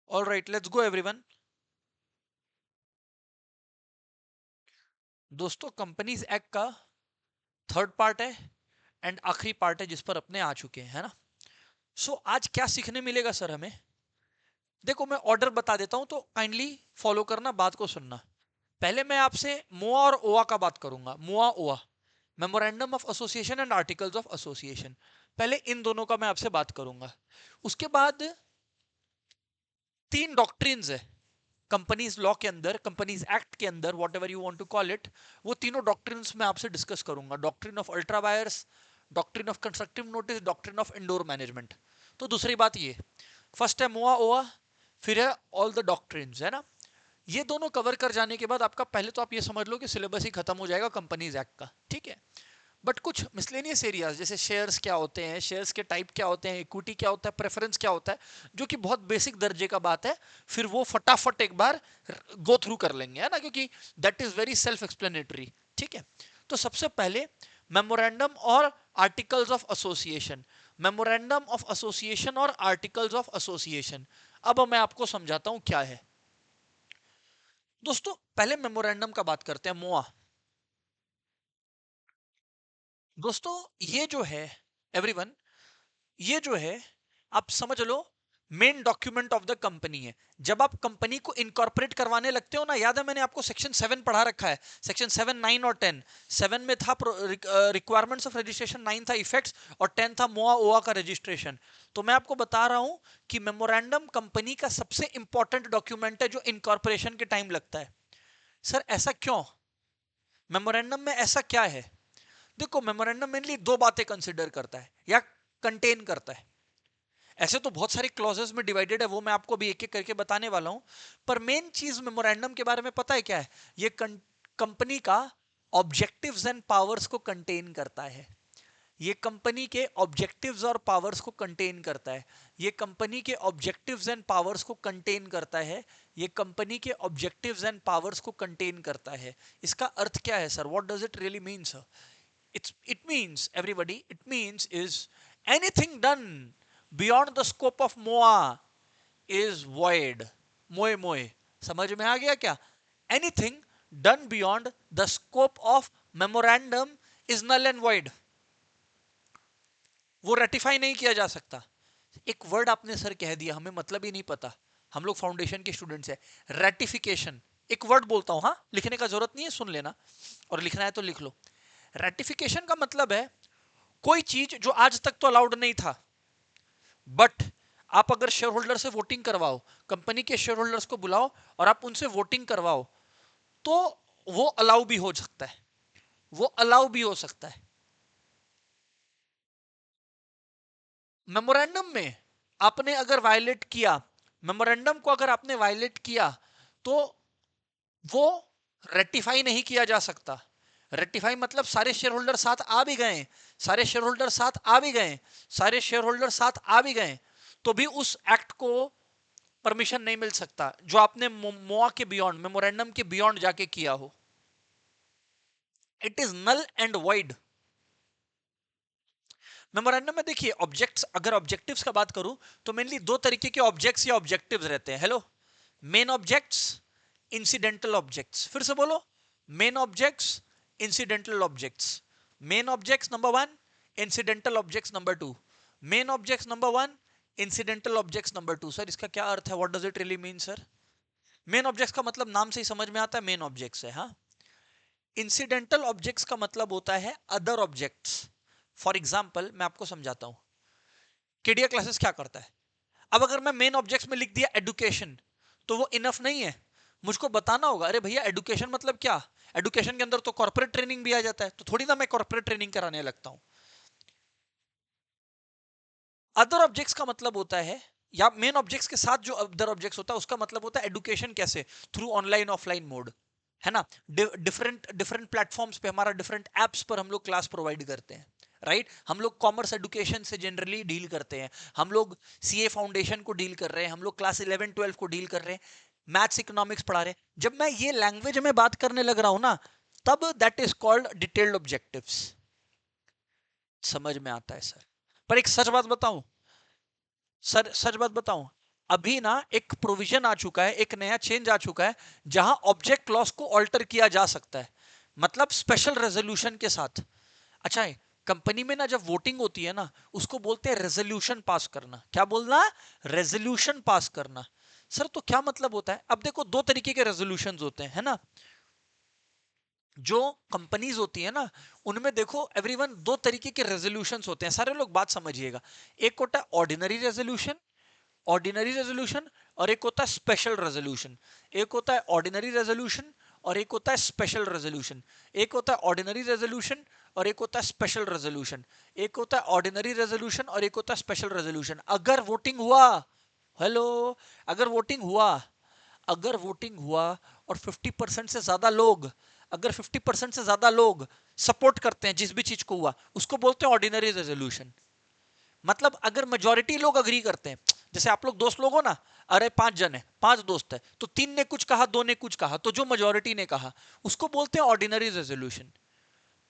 All right, let's go everyone. दोस्तों companies act का third part है एंड आखिरी पार्ट है जिस पर अपने आ चुके हैं, है ना। आज क्या सीखने मिलेगा सर हमें? देखो मैं ऑर्डर बता देता हूं तो काइंडली फॉलो करना, बात को सुनना। पहले मैं आपसे मोआ और ओआ का बात करूंगा। मोआ ओआ, memorandum of association and articles of association. पहले इन दोनों का मैं आपसे बात करूंगा। उसके बाद तीन डॉक्ट्रिन्स है कंपनीज लॉ के अंदर, कंपनीज एक्ट के अंदर, whatever you want to call it. वो तीनों डॉक्ट्रिन्स मैं आपसे डिस्कस करूंगा। Doctrine of ultra vires, doctrine of constructive notice, doctrine of indoor management. तो दूसरी बात ये, फर्स्ट है मोआ ओआ, फिर है ऑल द डॉक्ट्रिन्स, है ना। ये दोनों कवर कर जाने के बाद आपका पहले तो आप ये समझ लो कि सिलेबस ही खत्म हो जाएगा कंपनीज एक्ट का, ठीक है। बट कुछ मिसलेनियस एरियाज जैसे शेयर्स क्या होते हैं, शेयर्स के टाइप क्या होते हैं, इक्विटी क्या होता है, प्रेफरेंस क्या होता है, जो कि बहुत बेसिक दर्जे का बात है, फिर वो फटाफट एक बार गो थ्रू कर लेंगे, है ना, क्योंकि that is very self explanatory, ठीक है। तो सबसे पहले मेमोरेंडम और articles of association. Memorandum of association और आर्टिकल्स ऑफ एसोसिएशन, अब मैं आपको समझाता हूं क्या है। दोस्तों पहले मेमोरेंडम का बात करते हैं, मोआ। दोस्तों ये जो है एवरीवन, ये जो है आप समझ लो main document of the company है। जब आप कंपनी को इनकॉर्पोरेट करवाने लगते हो ना, याद है मैंने आपको सेक्शन 7 पढ़ा रखा है, सेक्शन 7, 9 और 10। 7 में था रिक्वायरमेंट्स ऑफ रजिस्ट्रेशन, 9 था इफेक्ट्स और 10 था मोआ ओआ का रजिस्ट्रेशन। तो मैं आपको बता रहा हूं कि मेमोरेंडम कंपनी का सबसे इंपॉर्टेंट डॉक्यूमेंट है जो इनकॉर्पोरेशन के टाइम लगता है। सर ऐसा क्यों? मेमोरेंडम में ऐसा क्या है? देखो मेमोरेंडम मेनली दो बातें कंसिडर करता है या कंटेन करता है। ऐसे तो बहुत सारी क्लॉजेस में डिवाइडेड है, वो मैं आपको भी एक एक करके बताने वाला हूं। पर मेन चीज मेमोरेंडम के बारे में पता है क्या है? ये कंपनी का ऑब्जेक्टिव्स एंड पावर्स को कंटेन करता है। ये कंपनी के ऑब्जेक्टिव्स और पावर्स को कंटेन करता है। ये कंपनी के ऑब्जेक्टिव्स एंड पावर्स को कंटेन करता है। ये कंपनी के ऑब्जेक्टिव्स एंड पावर्स को कंटेन करता है। इसका अर्थ क्या है sir? What does it really mean sir? it means, everybody, it means is anything done beyond the scope of MOA is void. मोए मोए समझ में आ गया क्या? Anything done beyond the scope of memorandum is null and void. वो ratify नहीं किया जा सकता। एक वर्ड आपने सर कह दिया, हमें मतलब ही नहीं पता, हम लोग फाउंडेशन के स्टूडेंट्स हैं। रेटिफिकेशन, एक वर्ड बोलता हूं, हाँ, लिखने का जरूरत नहीं है, सुन लेना, और लिखना है तो लिख लो। रेटिफिकेशन का मतलब है कोई चीज जो आज तक तो अलाउड नहीं था, बट आप अगर शेयर होल्डर से वोटिंग करवाओ, कंपनी के शेयर होल्डर्स को बुलाओ और आप उनसे वोटिंग करवाओ, तो वो अलाउ भी हो सकता है, वो अलाउ भी हो सकता है। मेमोरेंडम में आपने अगर वायलेट किया, मेमोरेंडम को अगर आपने वायलेट किया, तो वो रेटिफाई नहीं किया जा सकता। रेटिफाई मतलब सारे शेयर होल्डर साथ आ भी गए, सारे शेयर होल्डर साथ आ भी गए, सारे शेयर होल्डर साथ आ भी गए, तो भी उस एक्ट को परमिशन नहीं मिल सकता जो आपने मोआ के बियॉन्ड, मेमोरेंडम के बियॉन्ड जाके किया हो। It is null and void. Memorandum में देखिए ऑब्जेक्ट्स, अगर ऑब्जेक्टिव्स का बात करूं तो मेनली दो तरीके के ऑब्जेक्ट्स या ऑब्जेक्टिव्स रहते हैं। Hello, main objects, incidental objects. फिर से बोलो, main objects, incidental objects. Main objects number one, incidental objects number two. Main objects number one, incidental objects number two. Sir इसका क्या अर्थ है? What does it really mean sir? Main objects का मतलब नाम से ही समझ में आता है, मेन ऑब्जेक्ट्स है, हाँ। इंसिडेंटल ऑब्जेक्ट्स का मतलब होता है अदर ऑब्जेक्ट्स। फॉर एग्जाम्पल मैं आपको समझाता हूं, केडिया क्लासेस क्या करता है। अब अगर मैं मेन ऑब्जेक्ट्स में लिख दिया एडुकेशन, तो वो इनफ नहीं है, मुझको बताना होगा अरे भैया एडुकेशन मतलब क्या। एडुकेशन के अंदर तो कॉर्पोरेट ट्रेनिंग भी आ जाता है, तो थोड़ी ना मैं कॉर्पोरेट ट्रेनिंग कराने लगता हूं। अदर ऑब्जेक्ट्स का मतलब होता है, या मेन ऑब्जेक्ट्स के साथ जो अदर ऑब्जेक्ट्स होता है उसका मतलब होता है एडुकेशन कैसे, थ्रू ऑनलाइन ऑफलाइन मोड, है ना। डिफरेंट डिफरेंट प्लेटफॉर्म्स पे हमारा, डिफरेंट एप्स पर हम लोग क्लास प्रोवाइड करते हैं, राइट। हम लोग कॉमर्स एडुकेशन से जनरली डील करते हैं, हम लोग सीए फाउंडेशन को डील कर रहे हैं, हम लोग क्लास 11 12 को डील कर रहे हैं, मैथ्स इकोनॉमिक्स पढ़ा रहे हैं। जब मैं ये लैंग्वेज में बात करने लग रहा हूं ना, तब that is called detailed objectives. समझ में आता है सर? पर एक सच बात बताऊं, सर सच बात बताऊं, अभी ना एक प्रोविजन आ चुका है, एक नया चेंज आ चुका है, जहां ऑब्जेक्ट क्लॉज को ऑल्टर किया जा सकता है, मतलब स्पेशल रेजोल्यूशन के साथ। अच्छा है, कंपनी में ना जब वोटिंग होती है ना, उसको बोलते हैं रेजोल्यूशन पास करना। क्या बोलना? रेजोल्यूशन पास करना। सर तो क्या मतलब होता है? अब देखो, दो तरीके के रेजोल्यूशंस होते हैं, है ना। जो कंपनीज होती है ना, उनमें देखो एवरीवन, दो तरीके के रेजोल्यूशंस होते हैं, सारे लोग बात समझिएगा। एक होता है ऑर्डिनरी रेजोल्यूशन, ऑर्डिनरी रेजोल्यूशन, और एक होता है स्पेशल रेजोल्यूशन। एक होता है ऑर्डिनरी रेजोल्यूशन और एक होता है स्पेशल रेजोल्यूशन। एक होता है ऑर्डिनरी रेजोल्यूशन और एक होता है स्पेशल रेजोल्यूशन। एक होता है ऑर्डिनरी रेजोल्यूशन और एक होता है स्पेशल रेजोल्यूशन। अगर वोटिंग हुआ, हेलो, अगर वोटिंग हुआ, अगर वोटिंग हुआ और 50% से ज्यादा लोग, अगर 50% से ज्यादा लोग सपोर्ट करते हैं जिस भी चीज को हुआ, उसको बोलते हैं ऑर्डिनरी रेजोल्यूशन। मतलब अगर मेजोरिटी लोग अग्री करते हैं, जैसे आप लोग दोस्त लोग हो ना, अरे 5 जन है, 5 दोस्त है, तो 3 ने कुछ कहा, 2 ने कुछ कहा, तो जो मेजोरिटी ने कहा उसको बोलते हैं ऑर्डिनरी रेजोल्यूशन।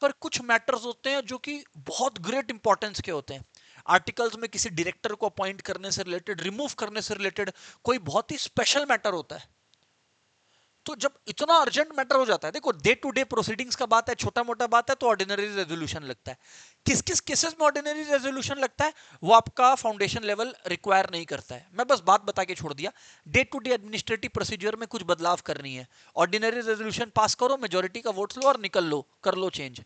पर कुछ मैटर्स होते हैं जो कि बहुत ग्रेट इंपॉर्टेंस के होते हैं। आर्टिकल्स में किसी डायरेक्टर को अपॉइंट करने से रिलेटेड, रिमूव करने से रिलेटेड, कोई बहुत ही स्पेशल मैटर होता है। तो जब इतना अर्जेंट मैटर हो जाता है, देखो डे टू डे प्रोसीडिंग्स का बात है, छोटा मोटा बात है, तो ऑर्डिनरी रेजोल्यूशन लगता है। किस किस केसेस में ऑर्डिनरी रेजोल्यूशन लगता है, वो आपका फाउंडेशन लेवल रिक्वायर नहीं करता है। मैं बस बात बता के छोड़ दिया। Day to day administrative procedure में कुछ बदलाव करनी है, ऑर्डिनरी रेजोल्यूशन पास करो, मेजोरिटी का वोट लो और निकल लो, कर लो चेंज।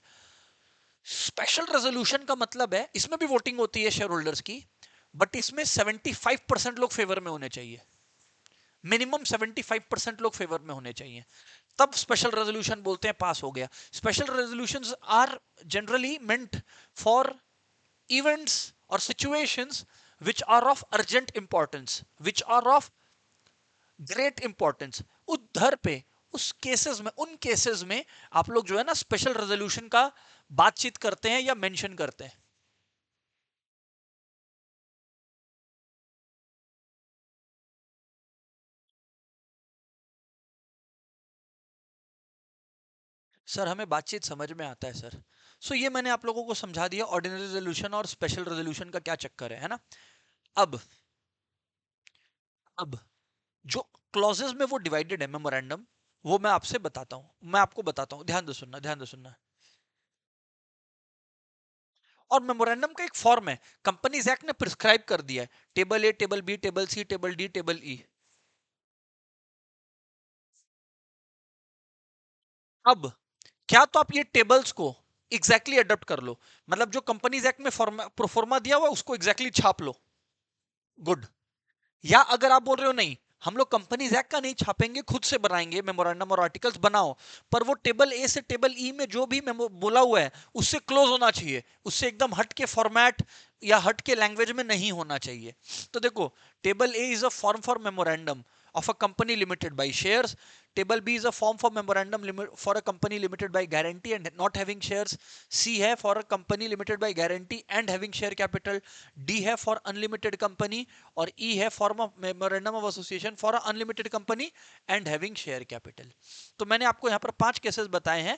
स्पेशल रेजोल्यूशन का मतलब है, इसमें भी वोटिंग होती है शेयर होल्डर्स की, बट इसमें 75% लोग फेवर में होने चाहिए। मिनिमम 75% लोग फेवर में होने चाहिए, तब स्पेशल रेजोल्यूशन बोलते हैं पास हो गया। Special resolutions are generally meant for events और situations which are of urgent importance, which are of great importance. उधर पे, उस केसेस में, उन केसेस में आप लोग जो है ना स्पेशल रेजोल्यूशन का बातचीत करते हैं या मेंशन करते हैं। सर हमें बातचीत समझ में आता है सर। सो ये मैंने आप लोगों को समझा दिया ऑर्डिनरी रेजोल्यूशन और स्पेशल रेजोल्यूशन का क्या चक्कर है ना। अब अब जो क्लॉजेस में वो डिवाइडेड है मेमोरेंडम, वो मैं आपसे बताता हूं, मैं आपको बताता हूं, ध्यान दे सुनना, ध्यान दे सुनना। और मेमोरेंडम का एक फॉर्म है, कंपनीज एक्ट ने प्रिस्क्राइब कर दिया है, टेबल ए, टेबल बी, टेबल सी, टेबल डी, टेबल ई। अब क्या तो आप ये टेबल्स को एग्जैक्टली अडॉप्ट कर लो, मतलब जो कंपनीज एक्ट में प्रोफॉर्मा दिया हुआ है उसको एग्जैक्टली छाप लो, गुड। या अगर आप बोल रहे हो नहीं, हम लोग कंपनीज एक्ट का नहीं छापेंगे, खुद से बनाएंगे मेमोरेंडम और आर्टिकल्स, बनाओ, पर वो टेबल ए से टेबल ई में जो भी बोला हुआ है उससे क्लोज होना चाहिए, उससे एकदम हट के फॉर्मेट या हट के लैंग्वेज में नहीं होना चाहिए। तो देखो, table A is a form for memorandum of a company limited by shares. Table B is a form for memorandum for a company limited by guarantee and not having shares. C है for a company limited by guarantee and having share capital. D है for unlimited company और E है form of memorandum of association for a unlimited company and having share capital. तो मैंने आपको यहाँ पर 5 cases बताए हैं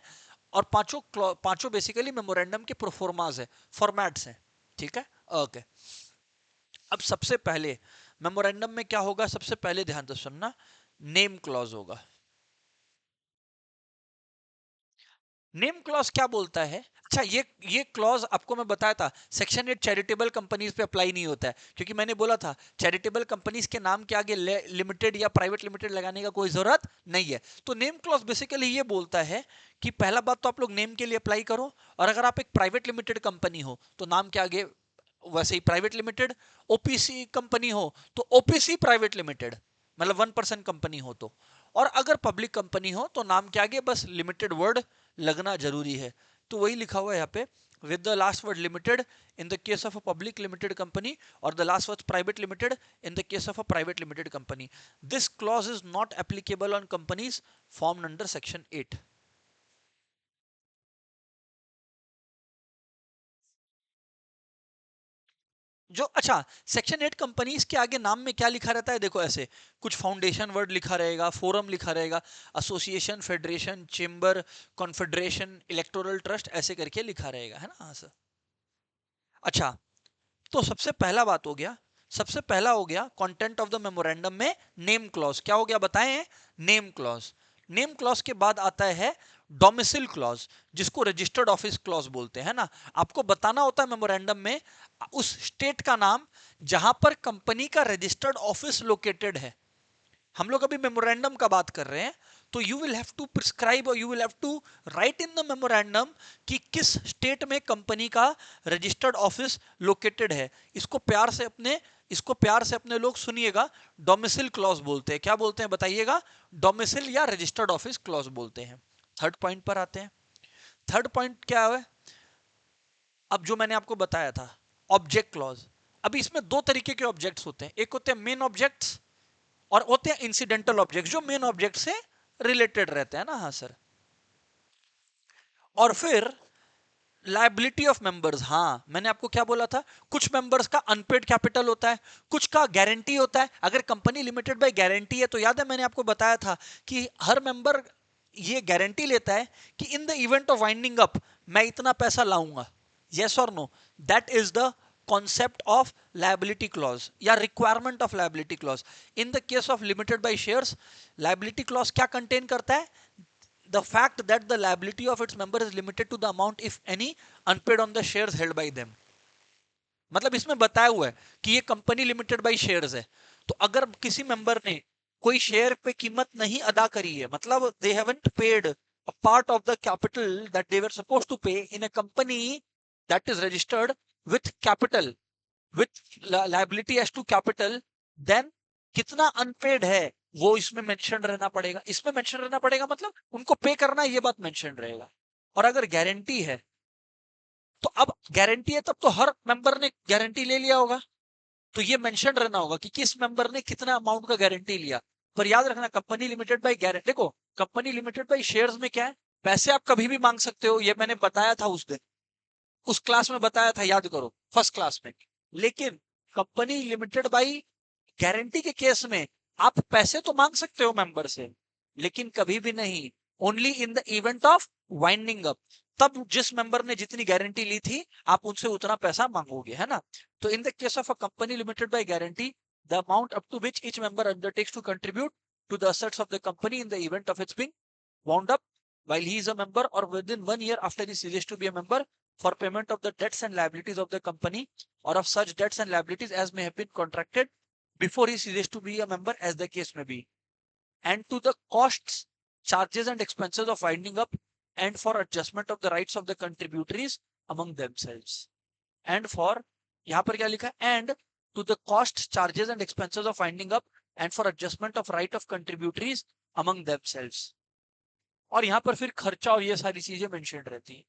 और पांचों बेसिकली मेमोरेंडम के प्रोफॉर्मास है, फॉर्मेट्स हैं, ठीक है, ओके। अब सबसे पहले मेमोरेंडम में क्या होगा, सबसे पहले ध्यान से सुनना, नेम क्लॉज होगा। नेम क्लॉज क्या बोलता है? अच्छा, ये क्लॉज आपको मैं बताया था, सेक्शन 8 चैरिटेबल कंपनीज पे अप्लाई नहीं होता है, क्योंकि मैंने बोला था चैरिटेबल कंपनीज के नाम के आगे लिमिटेड या प्राइवेट लिमिटेड लगाने का कोई जरूरत नहीं है। तो नेम क्लॉज बेसिकली ये बोलता है कि पहला बात तो आप लोग नेम के लिए अप्लाई करो, और अगर आप एक प्राइवेट लिमिटेड कंपनी हो तो नाम के आगे वैसे ही प्राइवेट लिमिटेड, ओपीसी कंपनी हो तो ओपीसी प्राइवेट लिमिटेड, मतलब 1% कंपनी हो तो, और अगर पब्लिक कंपनी हो तो नाम के आगे बस लिमिटेड वर्ड लगना जरूरी है। तो वही लिखा हुआ है यहाँ पे, with the last word limited in the case of a public limited company or the last word private limited in the case of a private limited company. This clause is not applicable on companies formed under section 8. जो अच्छा, section 8 companies के आगे नाम में क्या लिखा रहता है, देखो ऐसे कुछ फाउंडेशन वर्ड लिखा रहेगा, फोरम लिखा रहेगा, association, federation, chamber, confederation, electoral trust, ऐसे करके लिखा रहेगा, है ना। हाँ सर। अच्छा, तो सबसे पहला बात हो गया, सबसे पहला हो गया कंटेंट ऑफ द मेमोरेंडम में नेम क्लॉज। क्या हो गया बताएं? Name clause. नेम क्लॉज के बाद आता है डोमिसिल क्लॉज, जिसको रजिस्टर्ड ऑफिस क्लॉज बोलते हैं ना। आपको बताना होता है मेमोरेंडम में उस स्टेट का नाम जहां पर कंपनी का रजिस्टर्ड ऑफिस लोकेटेड है। हम लोग अभी मेमोरेंडम का बात कर रहे हैं, तो you will have to prescribe और you will have to write in the memorandum कि किस स्टेट में कंपनी का रजिस्टर्ड ऑफिस लोकेटेड है। इसको प्यार से अपने लोग सुनिएगा, डोमिसिल क्लॉज बोलते हैं। क्या बोलते हैं बताइएगा? डोमिसिल या रजिस्टर्ड ऑफिस क्लॉज बोलते हैं। थर्ड पॉइंट पर आते हैं। थर्ड पॉइंट क्या है? अब जो मैंने आपको बताया था ऑब्जेक्ट क्लॉज। अभी इसमें दो तरीके के ऑब्जेक्ट्स होते हैं, एक होते हैं मेन ऑब्जेक्ट्स और होते हैं इंसिडेंटल ऑब्जेक्ट, जो मेन ऑब्जेक्ट से रिलेटेड रहते हैं ना। हाँ सर। और फिर लायबिलिटी ऑफ मेंबर्स। हाँ, मैंने आपको क्या बोला था, कुछ मेंबर्स का अनपेड कैपिटल होता है, कुछ का गारंटी होता है। अगर कंपनी लिमिटेड बाय गारंटी है तो याद है मैंने आपको बताया था कि हर मेंबर ये गारंटी लेता है कि in the event of winding up मैं इतना पैसा लाऊंगा। यस और no? That is the concept of liability clause या requirement of liability clause. In the case of limited by shares, liability clause क्या contain करता है? The fact that the liability of its member is limited to the amount if any unpaid on the shares held by them. मतलब इसमें बताया हुआ है कि ये कंपनी लिमिटेड बाई शेयर्स है, तो अगर किसी मेंबर ने कोई शेयर पे कीमत नहीं अदा करी है, मतलब they haven't paid a part of the capital that they were supposed to pay in a company that is registered with capital, with liability as to capital, then कितना अनपेड है वो इसमें मेंशन रहना पड़ेगा। इसमें मेंशन रहना पड़ेगा मतलब उनको पे करना है, ये बात मेंशन रहेगा। और अगर गारंटी है तो अब गारंटी है तब तो हर मेंबर ने गारंटी ले लिया होगा, तो ये मेंशन रहना होगा कि किस मेंबर ने कितना अमाउंट का गारंटी लिया। पर याद रखना कंपनी लिमिटेड बाय गारंटी, देखो कंपनी लिमिटेड बाय शेयर्स में क्या है, पैसे आप कभी भी मांग सकते हो, ये मैंने बताया था उस दिन, उस क्लास में बताया था, याद करो फर्स्ट क्लास में। लेकिन कंपनी लिमिटेड बाई गारंटी के केस में आप पैसे तो मांग सकते हो मेंबर से, लेकिन कभी भी नहीं, only in the event of winding up. तब जिस मेंबर ने जितनी गारंटी ली थी आप उनसे उतना पैसा मांगोगे, है ना। तो in the case of a company limited by guarantee, the amount up to which each member undertakes to contribute to the assets of the company in the event of its being wound up while he is a member or within 1 year after he ceases to be a member for payment of the debts and liabilities of the company or of such debts and liabilities as may have been contracted before he ceases to be a member as the case may be, and to the costs, charges and expenses of winding up and for adjustment of the rights of the contributories among themselves, and for यहाँ पर क्या लिखा है, and to the costs, charges and expenses of winding up and for adjustment of right of contributories among themselves। और यहाँ पर फिर खर्चा और ये सारी चीजें मेंशन रहती हैं।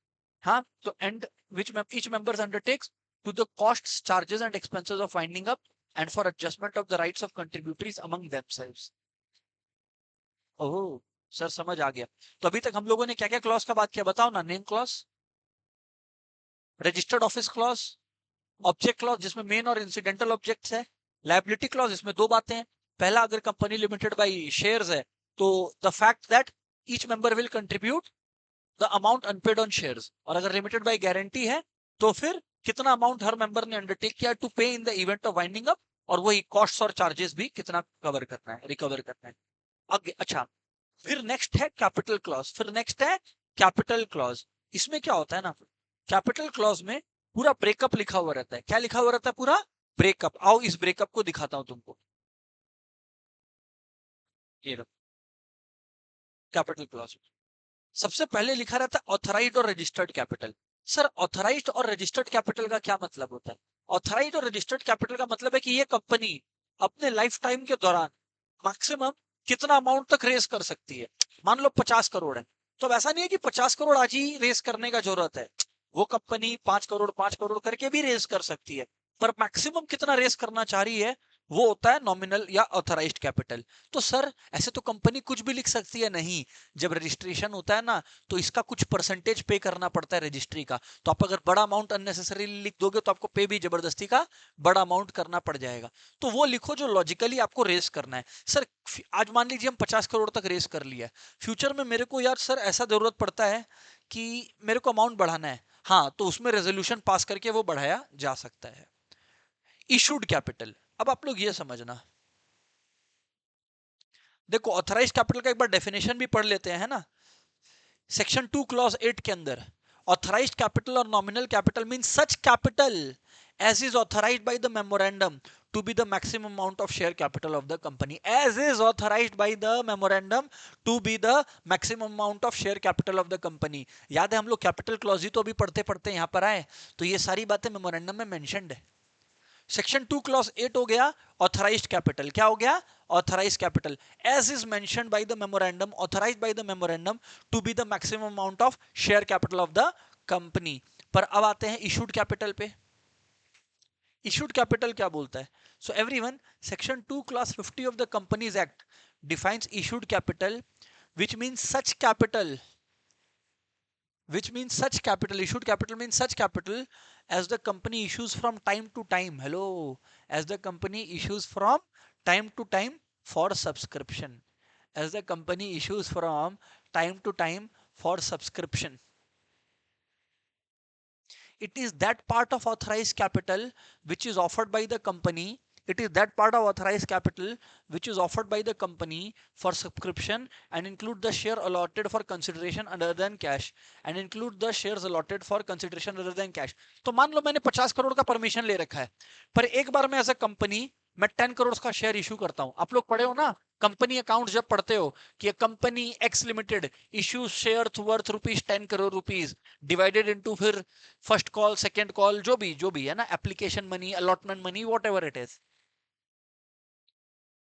हाँ, तो and which each members undertakes to the costs, charges and expenses of winding up and for adjustment of the rights of contributories among themselves. Oh sir समझ आ गया। तो अभी तक हम लोगों ने क्या क्या क्लॉज का बात किया बताओ ना? Name clause, registered office clause, object clause जिसमें मेन और इंसिडेंटल ऑब्जेक्ट्स है, लायबिलिटी क्लॉज इसमें दो बातें हैं। पहला, अगर कंपनी लिमिटेड बाई शेयर्स है तो the fact that each member will contribute the amount unpaid on shares, और अगर लिमिटेड बाय गारंटी है तो फिर कितना अमाउंट हर मेंबर ने अंडरटेक किया to pay in the event of winding up, और वही कॉस्ट और चार्जेस भी कितना कवर करना है, रिकवर करना है। आगे अच्छा, फिर नेक्स्ट है कैपिटल क्लॉज। फिर नेक्स्ट है कैपिटल क्लॉज। इसमें क्या होता है ना, कैपिटल क्लॉज में पूरा ब्रेकअप लिखा हुआ रहता है। क्या लिखा हुआ रहता है? पूरा ब्रेकअप। आओ इस ब्रेकअप को दिखाता हूं तुमको। ये कैपिटल क्लॉज सबसे पहले लिखा रहता है ऑथराइज्ड और रजिस्टर्ड कैपिटल। सर ऑथराइज्ड और रजिस्टर्ड कैपिटल का क्या मतलब होता है? ऑथराइज्ड और रजिस्टर्ड कैपिटल का मतलब है कि ये कंपनी अपने लाइफ टाइम के दौरान मैक्सिमम कितना अमाउंट तक रेस कर सकती है। मान लो 50 करोड़ है, तो अब ऐसा नहीं है कि 50 करोड़ आज ही रेस करने का जरूरत है। वो कंपनी 5 करोड़ 5 करोड़ करके भी रेस कर सकती है, पर मैक्सिमम कितना रेस करना चाह रही है वो होता है नॉमिनल या ऑथराइज्ड कैपिटल। तो सर ऐसे तो कंपनी कुछ भी लिख सकती है? नहीं, जब रजिस्ट्रेशन होता है ना तो इसका कुछ परसेंटेज पे करना पड़ता है रजिस्ट्री का। तो आप अगर बड़ा अमाउंट अननेसेसरी लिख दोगे तो आपको पे भी जबरदस्ती का बड़ा अमाउंट करना पड़ जाएगा। तो वो लिखो जो लॉजिकली आपको रेस करना है। सर आज मान लीजिए हम 50 करोड़ तक रेस कर लिया, फ्यूचर में मेरे को यार सर ऐसा जरूरत पड़ता है कि मेरे को अमाउंट बढ़ाना है, हाँ तो उसमें रेजोल्यूशन पास करके वो बढ़ाया जा सकता है। इशूड कैपिटल, अब आप लोग ये समझना, देखो ऑथराइज कैपिटल का एक बार डेफिनेशन भी पढ़ लेते हैं, है ना। सेक्शन 2 क्लॉज 8 के अंदर ऑथराइज्ड कैपिटल और nominal capital mean such capital as is authorized by the memorandum to be the maximum amount of share capital of the company, as is authorized by the memorandum to be the maximum amount of share capital of the company। याद है हम लोग capital clause ही तो अभी पढ़ते पढ़ते यहां पर आए, तो ये सारी बातें मेमोरेंडम में मेंशन्ड है। सेक्शन 2 क्लॉज 8 हो गया ऑथराइज्ड कैपिटल, क्या हो गया authorised capital, as is mentioned by the memorandum, authorised by the memorandum to be the maximum amount of share capital of the company. पर अब आते हैं इशूड कैपिटल पे। इशूड कैपिटल क्या बोलता है? So everyone, section 2 clause 50 of the companies act defines issued capital which means such capital, which means such capital, issued capital means such capital as the company issues from time to time, hello, as the company issues from time to time for subscription, as the company issues from time to time for subscription. It is that part of authorized capital which is offered by the company, it is that part of authorized capital which is offered by the company for subscription and include the share allotted for consideration other than cash, and include the shares allotted for consideration other than cash। तो मान लो मैंने 50 करोड़ का permission ले रखा है, पर एक बार में एज अ कंपनी मैं 10 करोड़ का शेयर इशू करता हूं। आप लोग पढ़े हो ना कंपनी अकाउंट जब पढ़ते हो कि company x limited issue share worth rupees 10 crore rupees divided into फिर फर्स्ट कॉल सेकंड कॉल जो भी है ना, application money allotment money what ever it is,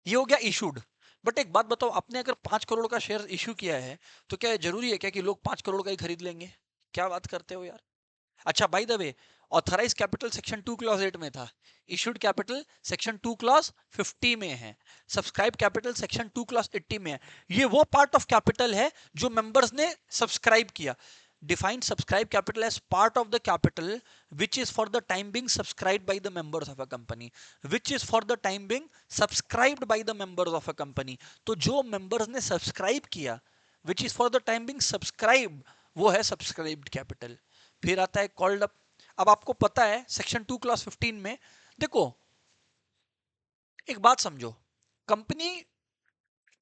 ये हो गया इशूड। बट एक बात बताओ, आपने अगर 5 करोड़ का शेयर इशू किया है तो क्या जरूरी है क्या कि लोग 5 करोड़ का ही खरीद लेंगे? क्या बात करते हो यार। अच्छा by the way, authorise capital section 2 clause 8 में था, इशूड कैपिटल सेक्शन 2 क्लॉज 50 में है, सब्सक्राइब कैपिटल सेक्शन 2 क्लॉज 80 में है। ये वो पार्ट ऑफ कैपिटल है जो मेंबर्स ने सब्सक्राइब किया। Define subscribe capital as part of the capital which is for the time being subscribed by the members of a company, which is for the time being subscribed by the members of a company। तो जो members ने subscribe किया which is for the time being subscribed, वो है subscribed capital। फिर आता है called up. अब आपको पता है सेक्शन 2 क्लास 15 में, देखो एक बात समझो, कंपनी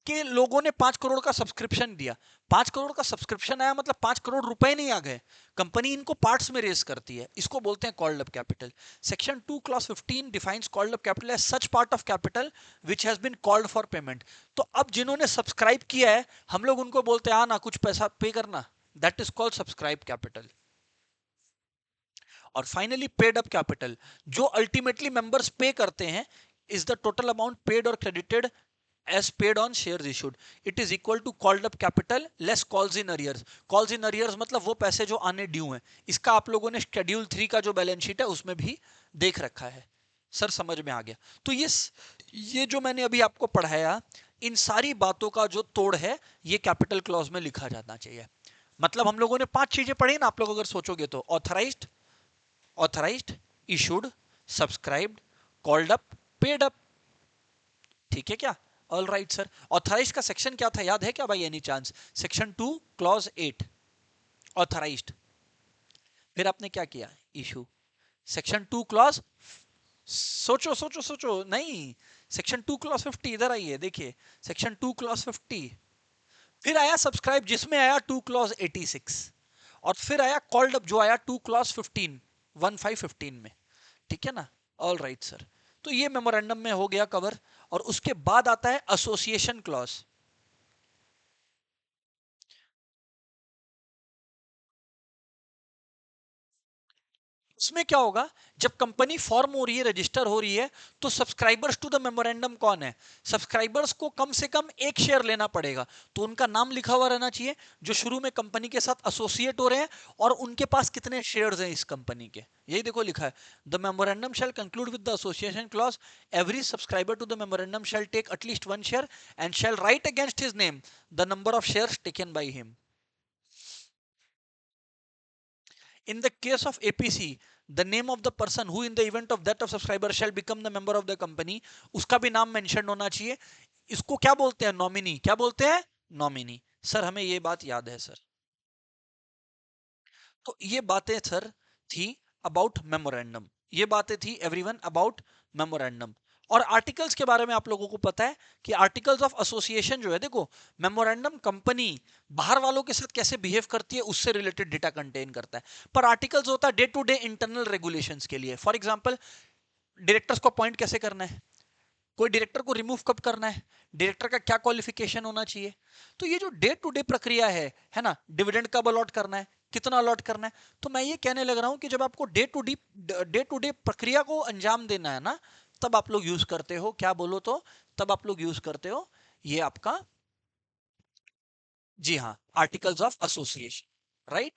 के लोगों ने 5 करोड़ का सब्सक्रिप्शन दिया, 5 करोड़ का सब्सक्रिप्शन आया मतलब 5 करोड़ रुपए नहीं आ गए, कंपनी इनको पार्ट्स में रेस करती है, इसको बोलते हैं called up capital. Section 2 clause 15 defines called up capital as such part of capital which has been called for payment. तो अब जिन्होंने सब्सक्राइब किया है हम लोग उनको बोलते हैं ना कुछ पैसा पे करना, that is called subscribe capital. और फाइनली पेड अप कैपिटल, जो अल्टीमेटली मेंबर्स पे करते हैं, is the total amount paid और credited as paid on shares issued, it is equal to called up capital less calls in arrears। calls in arrears मतलब वो पैसे जो आने ड्यू हैं। इसका आप लोगों ने शेड्यूल 3 का जो बैलेंस शीट है उसमें भी देख रखा है। सर समझ में आ गया? तो ये जो मैंने अभी आपको पढ़ाया, इन सारी बातों का जो तोड़ है ये कैपिटल क्लॉज में लिखा जाना चाहिए। मतलब हम लोगों ने 5 चीजें पढ़ी ना, आप लोग अगर सोचोगे तो authorised, authorised, issued, subscribed, called up, paid up. ठीक है क्या? All right sir. ऑथराइज का सेक्शन क्या था याद है क्या भाई any chance? Section 2 clause 8 authorised. फिर आपने क्या किया? इशू। सेक्शन 2 क्लॉज, सोचो सोचो सोचो, नहीं, सेक्शन 2 क्लॉज 50 इधर आइए देखिए, सेक्शन 2 क्लॉज 50, फिर आया सब्सक्राइब जिसमें आया 2 क्लॉज 86, और फिर आया कॉल्ड अप जो आया 2 क्लॉज 15 1515 में। ठीक है ना? All right sir. तो ये मेमोरेंडम में हो गया कवर। और उसके बाद आता है एसोसिएशन क्लॉज। उसमें क्या होगा, जब कंपनी फॉर्म हो रही है, रजिस्टर हो रही है, तो सब्सक्राइबर्स टू द मेमोरेंडम कौन है? सब्सक्राइबर्स को कम से कम एक शेयर लेना पड़ेगा, तो उनका नाम लिखा हुआ रहना चाहिए जो शुरू में कंपनी के साथ एसोसिएट हो रहे हैं, और उनके पास कितने शेयर्स हैं इस कंपनी के, यही देखो लिखा है। The memorandum shall conclude with the association clause, every subscriber to the memorandum shall take at least 1 share and shall write against his name the number of shares taken by him. In the case of APC, the name of the person who in the event of death of subscriber shall become the member of the company, उसका भी नाम mention होना चाहिए। इसको क्या बोलते हैं? Nominee. क्या बोलते हैं? नॉमिनी। सर हमें ये बात याद है सर। तो ये बातें सर थी अबाउट मेमोरेंडम, ये बातें थी एवरीवन अबाउट मेमोरेंडम। और आर्टिकल्स के बारे में आप लोगों को पता है कि आर्टिकल्स ऑफ एसोसिएशन जो है, देखो मेमोरेंडम कंपनी बाहर वालों के साथ कैसे बिहेव करती है उससे रिलेटेड डेटा कंटेन करता है, पर आर्टिकल्स होता है day to day internal regulations के लिए। फॉर एग्जांपल डायरेक्टर्स को अपॉइंट कैसे करना है, कोई डायरेक्टर को रिमूव कब करना है, डायरेक्टर का क्या क्वालिफिकेशन होना चाहिए। तो ये जो डे टू डे प्रक्रिया है ना, डिविडेंड कब अलॉट करना है, कितना अलॉट करना है, तो मैं ये कहने लग रहा हूं कि जब आपको डे टू डे प्रक्रिया को अंजाम देना है ना, तब आप लोग यूज करते हो, क्या बोलो तो, तब आप लोग यूज करते हो ये आपका, जी हाँ, articles of association, right.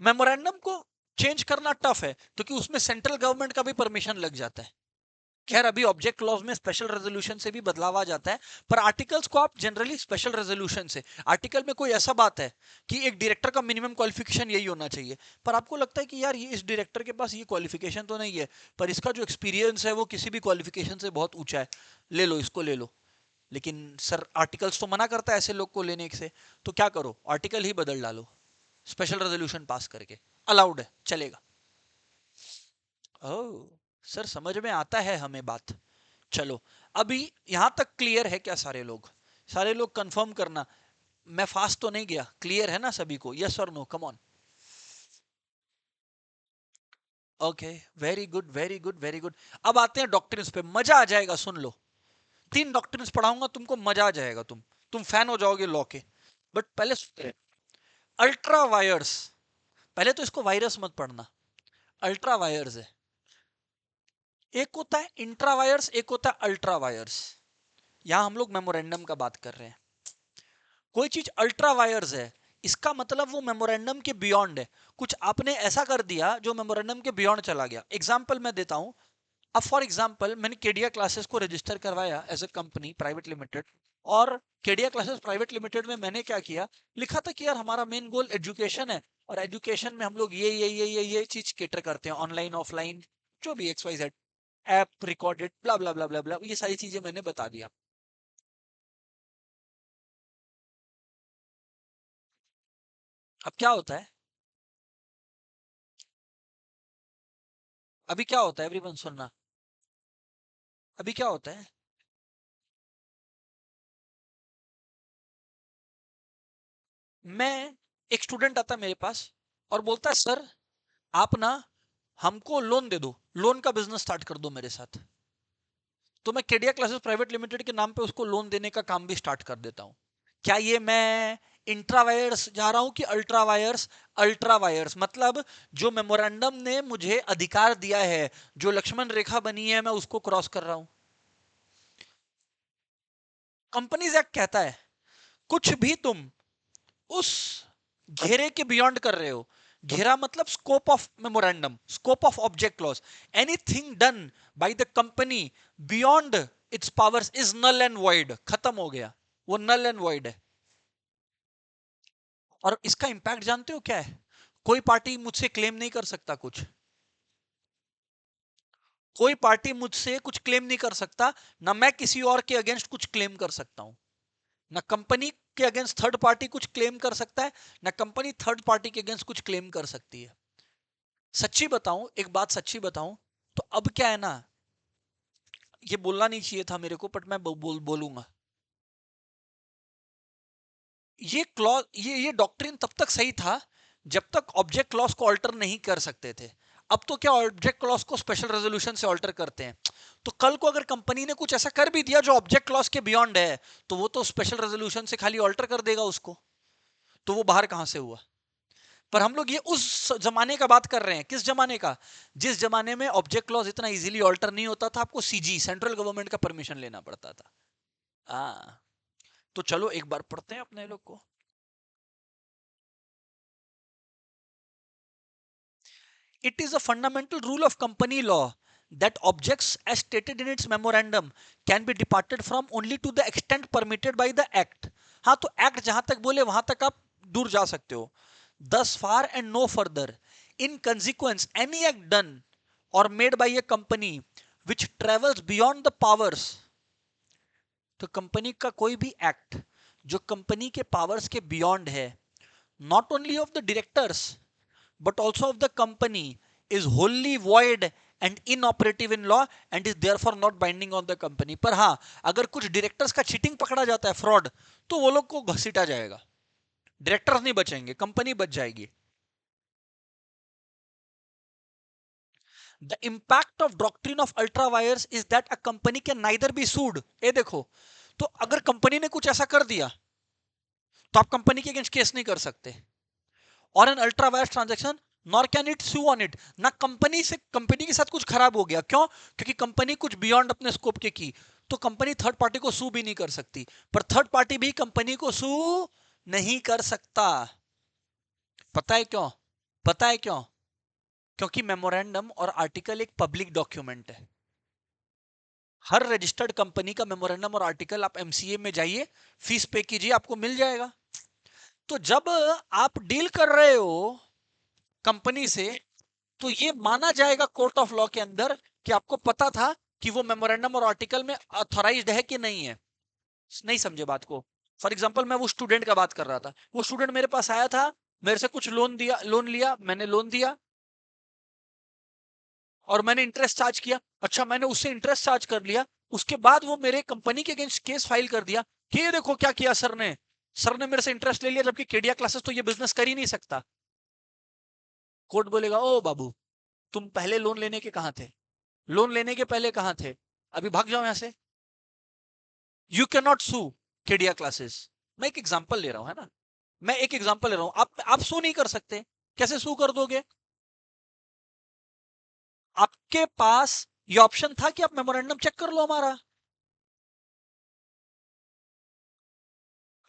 Memorandum को चेंज करना टफ है क्योंकि उसमें सेंट्रल गवर्नमेंट का भी परमिशन लग जाता है। खैर अभी ऑब्जेक्ट क्लॉज में स्पेशल रेजोल्यूशन से भी बदलाव आ जाता है, पर आर्टिकल्स को आप जनरली स्पेशल रेजोल्यूशन से, आर्टिकल में कोई ऐसा बात है कि एक डायरेक्टर का मिनिमम क्वालिफिकेशन यही होना चाहिए, पर आपको लगता है कि यार ये इस डायरेक्टर के पास ये क्वालिफिकेशन तो नहीं है, पर इसका जो एक्सपीरियंस है वो किसी भी क्वालिफिकेशन से बहुत ऊंचा है, ले लो इसको ले लो। लेकिन सर आर्टिकल्स तो मना करता है ऐसे लोग को लेने से, तो क्या करो, आर्टिकल ही बदल डालो स्पेशल रेजोल्यूशन पास करके, अलाउड है, चलेगा। ओह सर समझ में आता है हमें बात। चलो अभी यहां तक क्लियर है क्या सारे लोग, सारे लोग कंफर्म करना, मैं फास्ट तो नहीं गया, क्लियर है ना सभी को, यस और no, come on. Okay, very good very good very good. अब आते हैं डॉक्ट्रिन्स पे, मजा आ जाएगा, सुन लो, 3 डॉक्ट्रिन्स पढ़ाऊंगा तुमको, मजा आ जाएगा, तुम फैन हो जाओगे लॉ के। बट पहले अल्ट्रा वायर्स, पहले तो इसको वायरस मत पढ़ना, अल्ट्रा वायर्स है, एक होता है इंट्रा वायर्स, एक होता है अल्ट्रा वायर्स। यहां हम लोग मेमोरेंडम का बात कर रहे हैं, कोई चीज अल्ट्रा वायर्स है, इसका मतलब वो मेमोरेंडम के बियॉन्ड है, कुछ आपने ऐसा कर दिया जो मेमोरेंडम के बियॉन्ड चला गया। एग्जाम्पल मैं देता हूं, अब फॉर एग्जाम्पल मैंने केडिया क्लासेस को रजिस्टर करवाया as a company private limited, और केडिया क्लासेस प्राइवेट लिमिटेड में मैंने क्या किया, लिखा था कि यार हमारा मेन गोल एजुकेशन है, और एजुकेशन में हम लोग ये चीज केटर करते हैं, ऑनलाइन ऑफलाइन जो भी X Y Z, app recorded blah blah blah blah blah, ये सारी चीजें मैंने बता दिया। अब क्या होता है, अभी क्या होता है एवरीवन सुनना, अभी क्या होता है, मैं, एक स्टूडेंट आता है मेरे पास और बोलता है सर आप ना हमको लोन दे दो, लोन का बिजनेस स्टार्ट कर दो मेरे साथ, तो मैं केडिया क्लासेस प्राइवेट लिमिटेड के नाम पे उसको लोन देने का काम भी स्टार्ट कर देता हूं। क्या ये मैं इंट्रा वायर्स जा रहा हूं कि अल्ट्रा वायर्स, अल्ट्रा वायर्स मतलब जो मेमोरेंडम ने मुझे अधिकार दिया है, जो लक्ष्मण रेखा बनी है मैं उसको क्रॉस कर रहा हूं। कंपनीज एक्ट कहता है कुछ भी तुम उस घेरे के बियॉन्ड कर रहे हो, घेरा मतलब scope of memorandum, scope of object clause, anything done by the company beyond its powers is null and void, खत्म हो गया, वो नल एंड वॉइड है। और इसका इंपैक्ट जानते हो क्या है, कोई पार्टी मुझसे क्लेम नहीं कर सकता कुछ, कोई पार्टी मुझसे कुछ क्लेम नहीं कर सकता, ना मैं किसी और के अगेंस्ट कुछ क्लेम कर सकता हूं, ना कंपनी के अगेंस्ट थर्ड पार्टी कुछ क्लेम कर सकता है, ना कंपनी थर्ड पार्टी के अगेंस्ट कुछ क्लेम कर सकती है। सच्ची बताऊं, एक बात सच्ची बताऊं, तो अब क्या है ना, ये बोलना नहीं चाहिए था मेरे को बट मैं बोलूंगा, ये डॉक्ट्रिन तब तक सही था जब तक ऑब्जेक्ट क्लॉज को ऑल्टर नहीं कर सकते थे। अब तो क्या ऑब्जेक्ट क्लॉज को स्पेशल रेजोल्यूशन से ऑल्टर करते हैं, तो कल को अगर कंपनी ने कुछ ऐसा कर भी दिया जो ऑब्जेक्ट क्लॉज के बियॉन्ड है, तो वो तो स्पेशल रेजोल्यूशन से खाली ऑल्टर कर देगा उसको, तो वो बाहर कहां से हुआ। पर हम लोग ये उस जमाने का बात कर रहे हैं, किस जमाने का, जिस जमाने में ऑब्जेक्ट क्लॉज इतना इजीली ऑल्टर नहीं होता था, आपको सीजी सेंट्रल गवर्नमेंट का परमिशन लेना पड़ता था। तो चलो एक बार पढ़ते हैं अपने लोग को। It is a fundamental rule of company law that objects as stated in its memorandum can be departed from only to the extent permitted by the act. हाँ तो एक्ट जहां तक बोले वहां तक आप दूर जा सकते हो, thus far and no further. In consequence, any act done or made by a company which travels beyond the powers, तो कंपनी का कोई भी एक्ट जो कंपनी के पावर्स के बियॉन्ड है, not only of the directors but also of the company, is wholly void and inoperative in law and is therefore not binding on the company. पर हाँ, अगर कुछ डायरेक्टर्स का चीटिंग पकड़ा जाता है, फ्रॉड, तो वो लोग को घसीटा जाएगा, डायरेक्टर्स नहीं बचेंगे, कंपनी बच जाएगी। The impact of doctrine of ultra vires is that a company can neither be sued, ए देखो, तो अगर कंपनी ने कुछ ऐसा कर दिया तो आप कंपनी के अगेंस्ट केस नहीं कर सकते, और an ultra vires transaction nor can it sue on it, ना कंपनी से, कंपनी के साथ कुछ खराब हो गया, क्यों? क्योंकि कंपनी कुछ बियॉन्ड अपने स्कोप के की, तो कंपनी थर्ड पार्टी को सू भी नहीं कर सकती, पर थर्ड पार्टी भी कंपनी को सू नहीं कर सकता। पता है क्यों? पता है क्यों? क्योंकि मेमोरेंडम और आर्टिकल एक पब्लिक डॉक्यूमेंट है। हर रजिस्टर्ड कंपनी का मेमोरेंडम और आर्टिकल, आप एमसीए में जाइए, फीस पे कीजिए, आपको मिल जाएगा। तो जब आप डील कर रहे हो कंपनी से, तो ये माना जाएगा कोर्ट ऑफ लॉ के अंदर कि आपको पता था कि वो मेमोरेंडम और आर्टिकल में ऑथराइज्ड है कि नहीं है। नहीं समझे बात को? फॉर एग्जांपल, मैं वो स्टूडेंट का बात कर रहा था, वो स्टूडेंट मेरे पास आया था, मेरे से कुछ लोन दिया, लोन लिया, मैंने लोन दिया और मैंने इंटरेस्ट चार्ज किया। अच्छा, मैंने उससे इंटरेस्ट चार्ज कर लिया, उसके बाद वो मेरे कंपनी के अगेंस्ट केस फाइल कर दिया कि ये देखो क्या किया सर ने, सर ने मेरे से इंटरेस्ट ले लिया, जबकि केडिया क्लासेस तो ये बिजनेस कर ही नहीं सकता। कोर्ट बोलेगा, ओ बाबू, तुम पहले लोन लेने के कहां थे, लोन लेने के पहले कहां थे, अभी भाग जाओ यहां से। You can not sue Kedia classes. मैं एक एग्जांपल ले रहा हूं, है ना, मैं एक एग्जांपल ले रहा हूं, आप सू नहीं कर सकते। कैसे सू कर दोगे? आपके पास ये ऑप्शन था कि आप मेमोरेंडम चेक कर लो हमारा,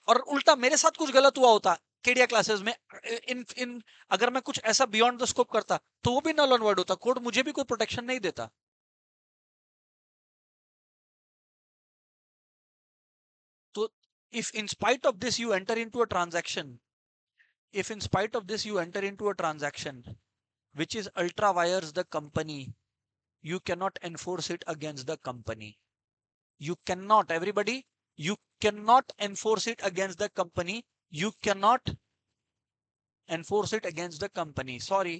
और उल्टा मेरे साथ कुछ गलत हुआ होता केडिया क्लासेस में, इन अगर मैं कुछ ऐसा बियॉन्ड द स्कोप करता, तो वो भी नल ऑन वर्ड होता, कोर्ट मुझे भी कोई प्रोटेक्शन नहीं देता। तो if in spite of this you enter into a transaction, if in spite of this you enter into a transaction which is ultra wires the company, you cannot enforce it against the company. You cannot, everybody, you cannot enforce it against the company. You cannot enforce it against the company, sorry.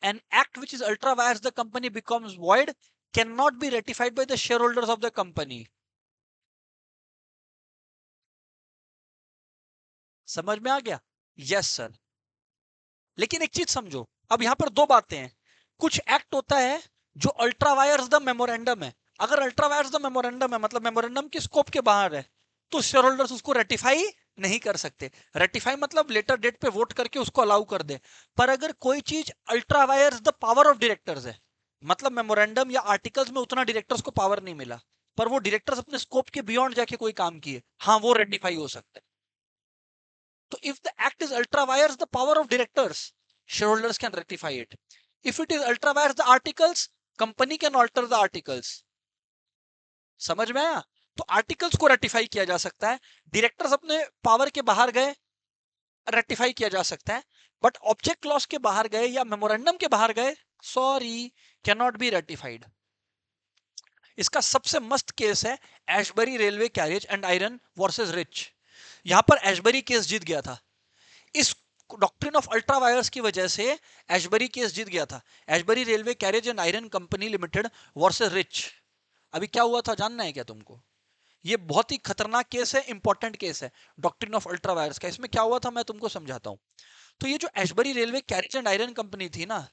An act which is ultra wires the company becomes void cannot be ratified by the shareholders of the company. समझ में आ गया? Yes sir. लेकिन एक चीज समझो, अब यहां पर दो बातें हैं। कुछ एक्ट होता है जो अल्ट्रा वायर्स द मेमोरेंडम है। अगर अल्ट्रा वायर्स द मेमोरेंडम है, मतलब मेमोरेंडम के स्कोप के बाहर है, तो शेयर होल्डर्स उसको रेटिफाई नहीं कर सकते। रेटिफाई मतलब लेटर डेट पे वोट करके उसको अलाउ कर दे। पर अगर कोई चीज ultra vires the power of directors है, मतलब मेमोरेंडम या आर्टिकल्स में उतना डायरेक्टर्स को पावर नहीं मिला, पर वो डायरेक्टर्स अपने स्कोप के बियॉन्ड जाके कोई काम किए, हाँ वो रेटिफाई हो सकता है। So if the act is ultra vires the power of directors, shareholders can rectify it. If it is ultra vires the articles, company can alter the articles. समझ में आया? तो आर्टिकल्स को रेटिफाई किया जा सकता है, डायरेक्टर्स अपने पावर के बाहर गए, रेटिफाई किया जा सकता है, बट ऑब्जेक्ट क्लॉज के बाहर गए या मेमोरेंडम के बाहर गए, sorry, can not be ratified. इसका सबसे मस्त केस है Ashbury railway carriage and iron versus rich. यहां पर एशबरी केस जीत गया था। इस डॉक्ट्रिन ऑफ अल्ट्रा वायर्स की वजह से एशबरी केस जीत गया था। Ashbery railway carriage and iron company limited versus rich. अभी क्या हुआ था जानना है क्या तुमको? ये बहुत ही खतरनाक केस है, इंपॉर्टेंट केस है डॉक्ट्रिन ऑफ अल्ट्रा वायर्स का। इसमें क्या हुआ था मैं तुमको समझाता हूं। तो ये जो Ashbery railway carriage and iron company थी ना,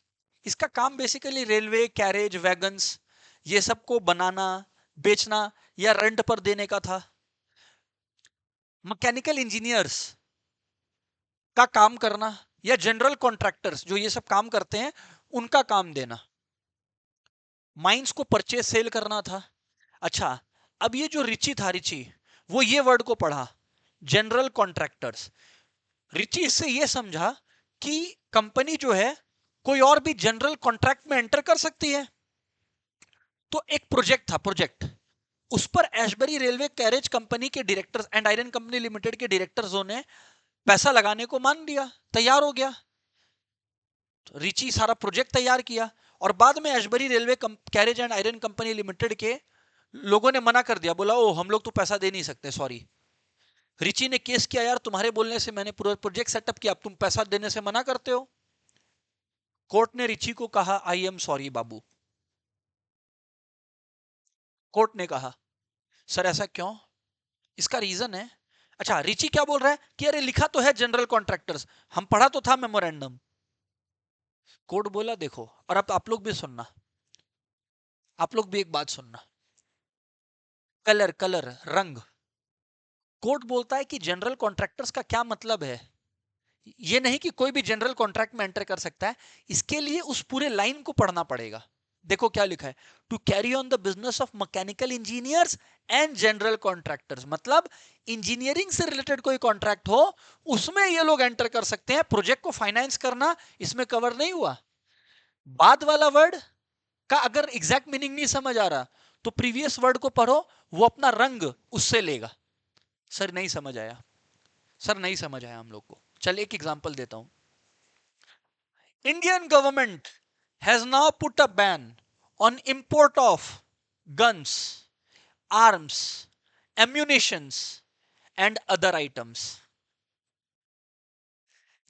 इसका काम बेसिकली रेलवे कैरेज वैगन्स ये सब को बनाना, बेचना या रेंट पर देने का था। मैकेनिकल इंजीनियर्स का काम करना या जनरल कॉन्ट्रैक्टर्स जो ये सब काम करते हैं उनका काम देना, माइंस को परचेज सेल करना था। अच्छा, अब ये जो रिची था, रिची वो ये वर्ड को पढ़ा, जनरल कॉन्ट्रैक्टर्स। रिची इससे ये समझा कि कंपनी जो है कोई और भी जनरल कॉन्ट्रैक्ट में एंटर कर सकती है। तो एक प्रोजेक्ट था, प्रोजेक्ट, उस पर एशबरी रेलवे कैरेज कंपनी के directors and iron company limited के डायरेक्टर्स ने पैसा लगाने को मान लिया, तैयार हो गया। रिची सारा प्रोजेक्ट तैयार किया और बाद में Ashbery railway carriage and iron company limited के लोगों ने मना कर दिया, बोला ओ हम लोग तो पैसा दे नहीं सकते, सॉरी। रिची ने केस किया, यार तुम्हारे बोलने से मैंने पूरा प्रोजेक्ट सेटअप किया, अब तुम पैसा देने से मना करते हो। कोर्ट ने रिची को कहा आई एम सॉरी बाबू। कोर्ट ने कहा सर ऐसा क्यों, इसका रीजन है। अच्छा, रिची क्या बोल रहा है कि अरे लिखा तो है जनरल कॉन्ट्रैक्टर्स, हम पढ़ा तो था मेमोरेंडम। कोर्ट बोला देखो, और अब आप लोग भी सुनना, आप लोग भी एक बात सुनना, कलर कलर रंग। कोर्ट बोलता है कि जनरल कॉन्ट्रैक्टर्स का क्या मतलब है, ये नहीं कि कोई भी जनरल कॉन्ट्रैक्ट में एंटर कर सकता है, इसके लिए उस पूरे लाइन को पढ़ना पड़ेगा। देखो क्या लिखा है, to carry on the business of mechanical engineers and general contractors, मतलब इंजीनियरिंग से रिलेटेड कोई कॉन्ट्रैक्ट हो उसमें ये लोग एंटर कर सकते हैं, प्रोजेक्ट को फाइनेंस करना इसमें कवर नहीं हुआ। बाद वाला वर्ड का अगर एग्जैक्ट मीनिंग नहीं समझ आ रहा तो प्रीवियस वर्ड को पढ़ो, वो अपना रंग उससे लेगा। सर नहीं समझ आया, सर नहीं समझ आया हम लोग को। चल एक एग्जांपल देता हूं। Indian government has now put a ban on import of guns, arms, ammunitions and other items।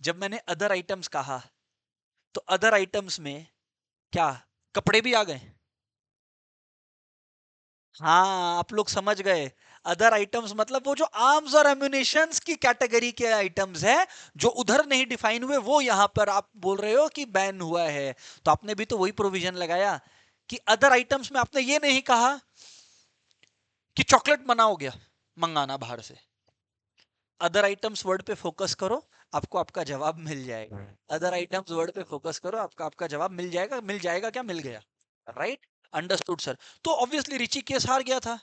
जब मैंने अदर आइटम्स कहा तो अदर आइटम्स में क्या कपड़े भी आ गए? हाँ, आप लोग समझ गए। अदर आइटम्स मतलब वो जो आर्म्स और एम्यूनिशंस की कैटेगरी के आइटम्स है जो उधर नहीं डिफाइन हुए, वो यहां पर आप बोल रहे हो कि बैन हुआ है। तो आपने भी तो वही प्रोविजन लगाया कि अदर आइटम्स में आपने ये नहीं कहा कि चॉकलेट मना हो गया मंगाना बाहर से। अदर आइटम्स वर्ड पे फोकस करो, आपको आपका जवाब मिल जाएगा। अदर आइटम्स वर्ड पे फोकस करो, आपका आपका जवाब मिल जाएगा। मिल जाएगा क्या, मिल गया। Right, understood sir. तो ऑब्वियसली रिची केस हार गया था।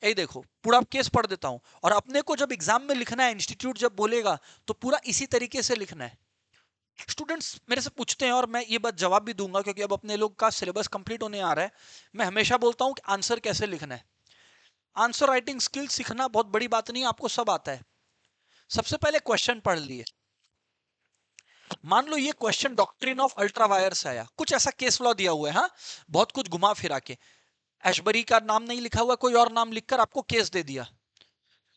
यही देखो, पूरा केस पढ़ देता हूं, और अपने को जब एग्जाम में लिखना है, इंस्टीट्यूट जब बोलेगा तो पूरा इसी तरीके से लिखना है। स्टूडेंट्स मेरे से पूछते हैं और मैं ये बात जवाब भी दूंगा, क्योंकि अब अपने लोग का सिलेबस कंप्लीट होने आ रहा है। मैं हमेशा बोलता हूं कि आंसर कैसे लिखना है। आंसर राइटिंग स्किल सीखना बहुत बड़ी बात नहीं है, आपको सब आता है। सबसे पहले क्वेश्चन पढ़ लिए। मान लो ये question doctrine of ultra wire से आया, कुछ ऐसा केस लॉ दिया हुआ है, हाँ, बहुत कुछ घुमा फिरा के, एशबरी का नाम नहीं लिखा हुआ, कोई और नाम लिखकर आपको केस दे दिया।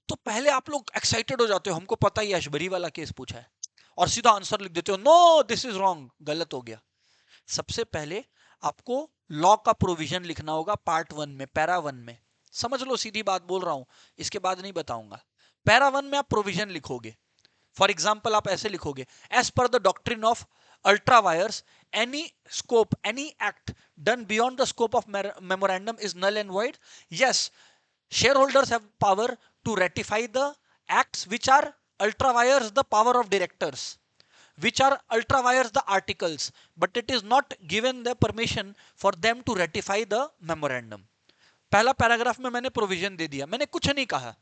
तो पहले आप लोग एक्साइटेड हो जाते हो, हमको पता ही एशबरी वाला केस पूछा है, और सीधा आंसर लिख देते हो, नो दिस इज रॉन्ग, गलत हो गया। सबसे पहले आपको लॉ का प्रोविजन लिखना होगा पार्ट 1 में, पैरा 1 में। समझ लो, सीधी बात बोल रहा हूं, इसके बाद नहीं बताऊंगा। पैरा 1 में आप प्रोविजन लिखोगे। फॉर एग्जाम्पल आप ऐसे लिखोगे, as per the doctrine of ultra vires any scope any act done beyond the scope of memorandum is null and void। yes, shareholders have power to ratify the acts which are ultra vires the power of directors, which are ultra vires the articles, but it is not given the permission for them to ratify the memorandum। पहला paragraph में मैंने provision दे दिया, मैंने कुछ नहीं कहा।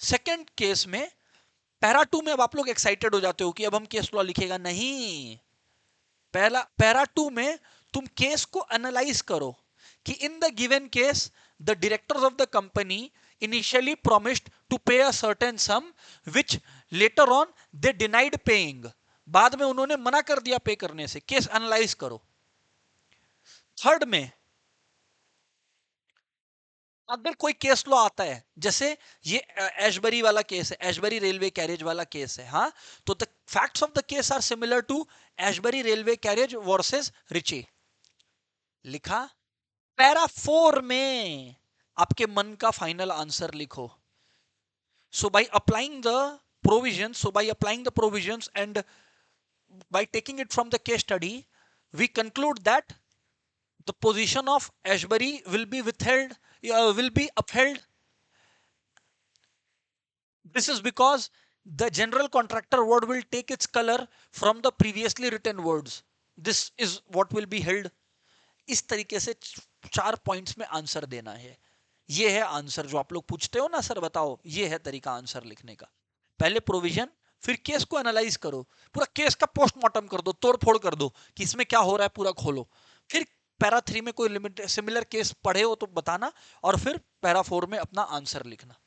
Second case में para 2 में अब आप लोग एक्साइटेड हो जाते हो कि अब हम केस लॉ लिखेगा, नहीं। पहला पैरा 2 में तुम केस को एनालाइज करो कि in the given case the directors of the company initially promised to pay a certain sum which later on they denied paying। बाद में उन्होंने मना कर दिया पे करने से, केस एनालाइज करो। थर्ड में अगर कोई केस लॉ आता है, जैसे ये एशबरी वाला केस है, एशबरी रेलवे कैरेज वाला केस है, हाँ, तो the facts of the case are similar to Ashbury railway carriage versus Riche, लिखा। पैरा 4 में आपके मन का फाइनल आंसर लिखो। so by applying the provisions and by taking it from the case study, we conclude that the position of Ashbury will be upheld. This is because the general contractor word will take its color from the previously written words। This is what will be held। इस तरीके से 4 points में answer देना है। ये है answer जो आप लोग पूछते हो ना, सर बताओ, ये है तरीका आंसर लिखने का। पहले प्रोविजन, फिर केस को एनालाइज करो, पूरा केस का पोस्टमार्टम कर दो, तोड़ फोड़ कर दो कि इसमें क्या हो रहा है, पूरा खोलो। फिर पैरा 3 में कोई लिमिट सिमिलर केस पढ़े हो तो बताना, और फिर पैरा 4 में अपना आंसर लिखना।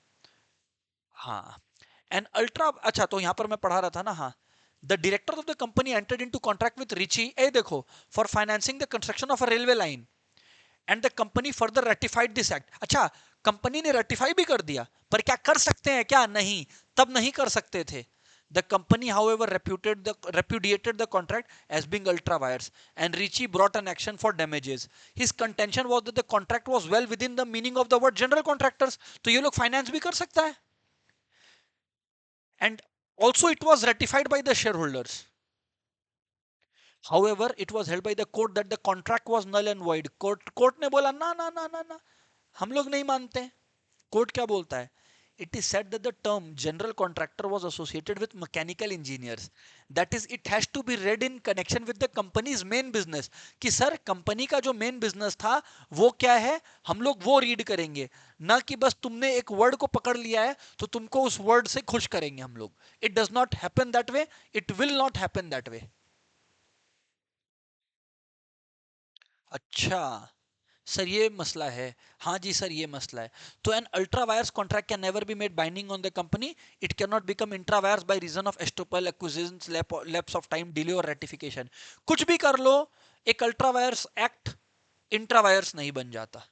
हाँ, एंड अल्ट्रा, अच्छा तो यहां पर मैं पढ़ा रहा था ना, हाँ, the director of the company entered into contract with Richie, ए देखो, for financing the construction of a railway line and the company further ratified this act. अच्छा, कंपनी ने रेटिफाई भी कर दिया, पर क्या कर सकते हैं क्या? नहीं, तब नहीं कर सकते थे। The company, however, repudiated the contract as being ultra vires, and Ricci brought an action for damages. His contention was that the contract was well within the meaning of the word general contractors. तो ये लोग finance भी कर सकता है, and also it was ratified by the shareholders. However, it was held by the court that the contract was null and void. Court ने बोला ना ना ना ना ना, हम लोग नहीं मानते। कोर्ट क्या बोलता है? It is said that the term general contractor was associated with mechanical engineers. That is, it has to be read in connection with the company's main business. कि सर कंपनी का जो मेन बिजनेस था वो क्या है, हम लोग वो रीड करेंगे, ना कि बस तुमने एक वर्ड को पकड़ लिया है तो तुमको उस वर्ड से खुश करेंगे हम लोग। It does not happen that way, it will not happen that way. अच्छा सर, ये मसला है। हाँ जी सर, ये मसला है। तो an ultra vires contract can never be made binding on the company. It can not become intra vires by reason of estoppel, acquiescence, lapse of time, delay और रेटिफिकेशन। कुछ भी कर लो, एक ultra vires act intra vires नहीं बन जाता।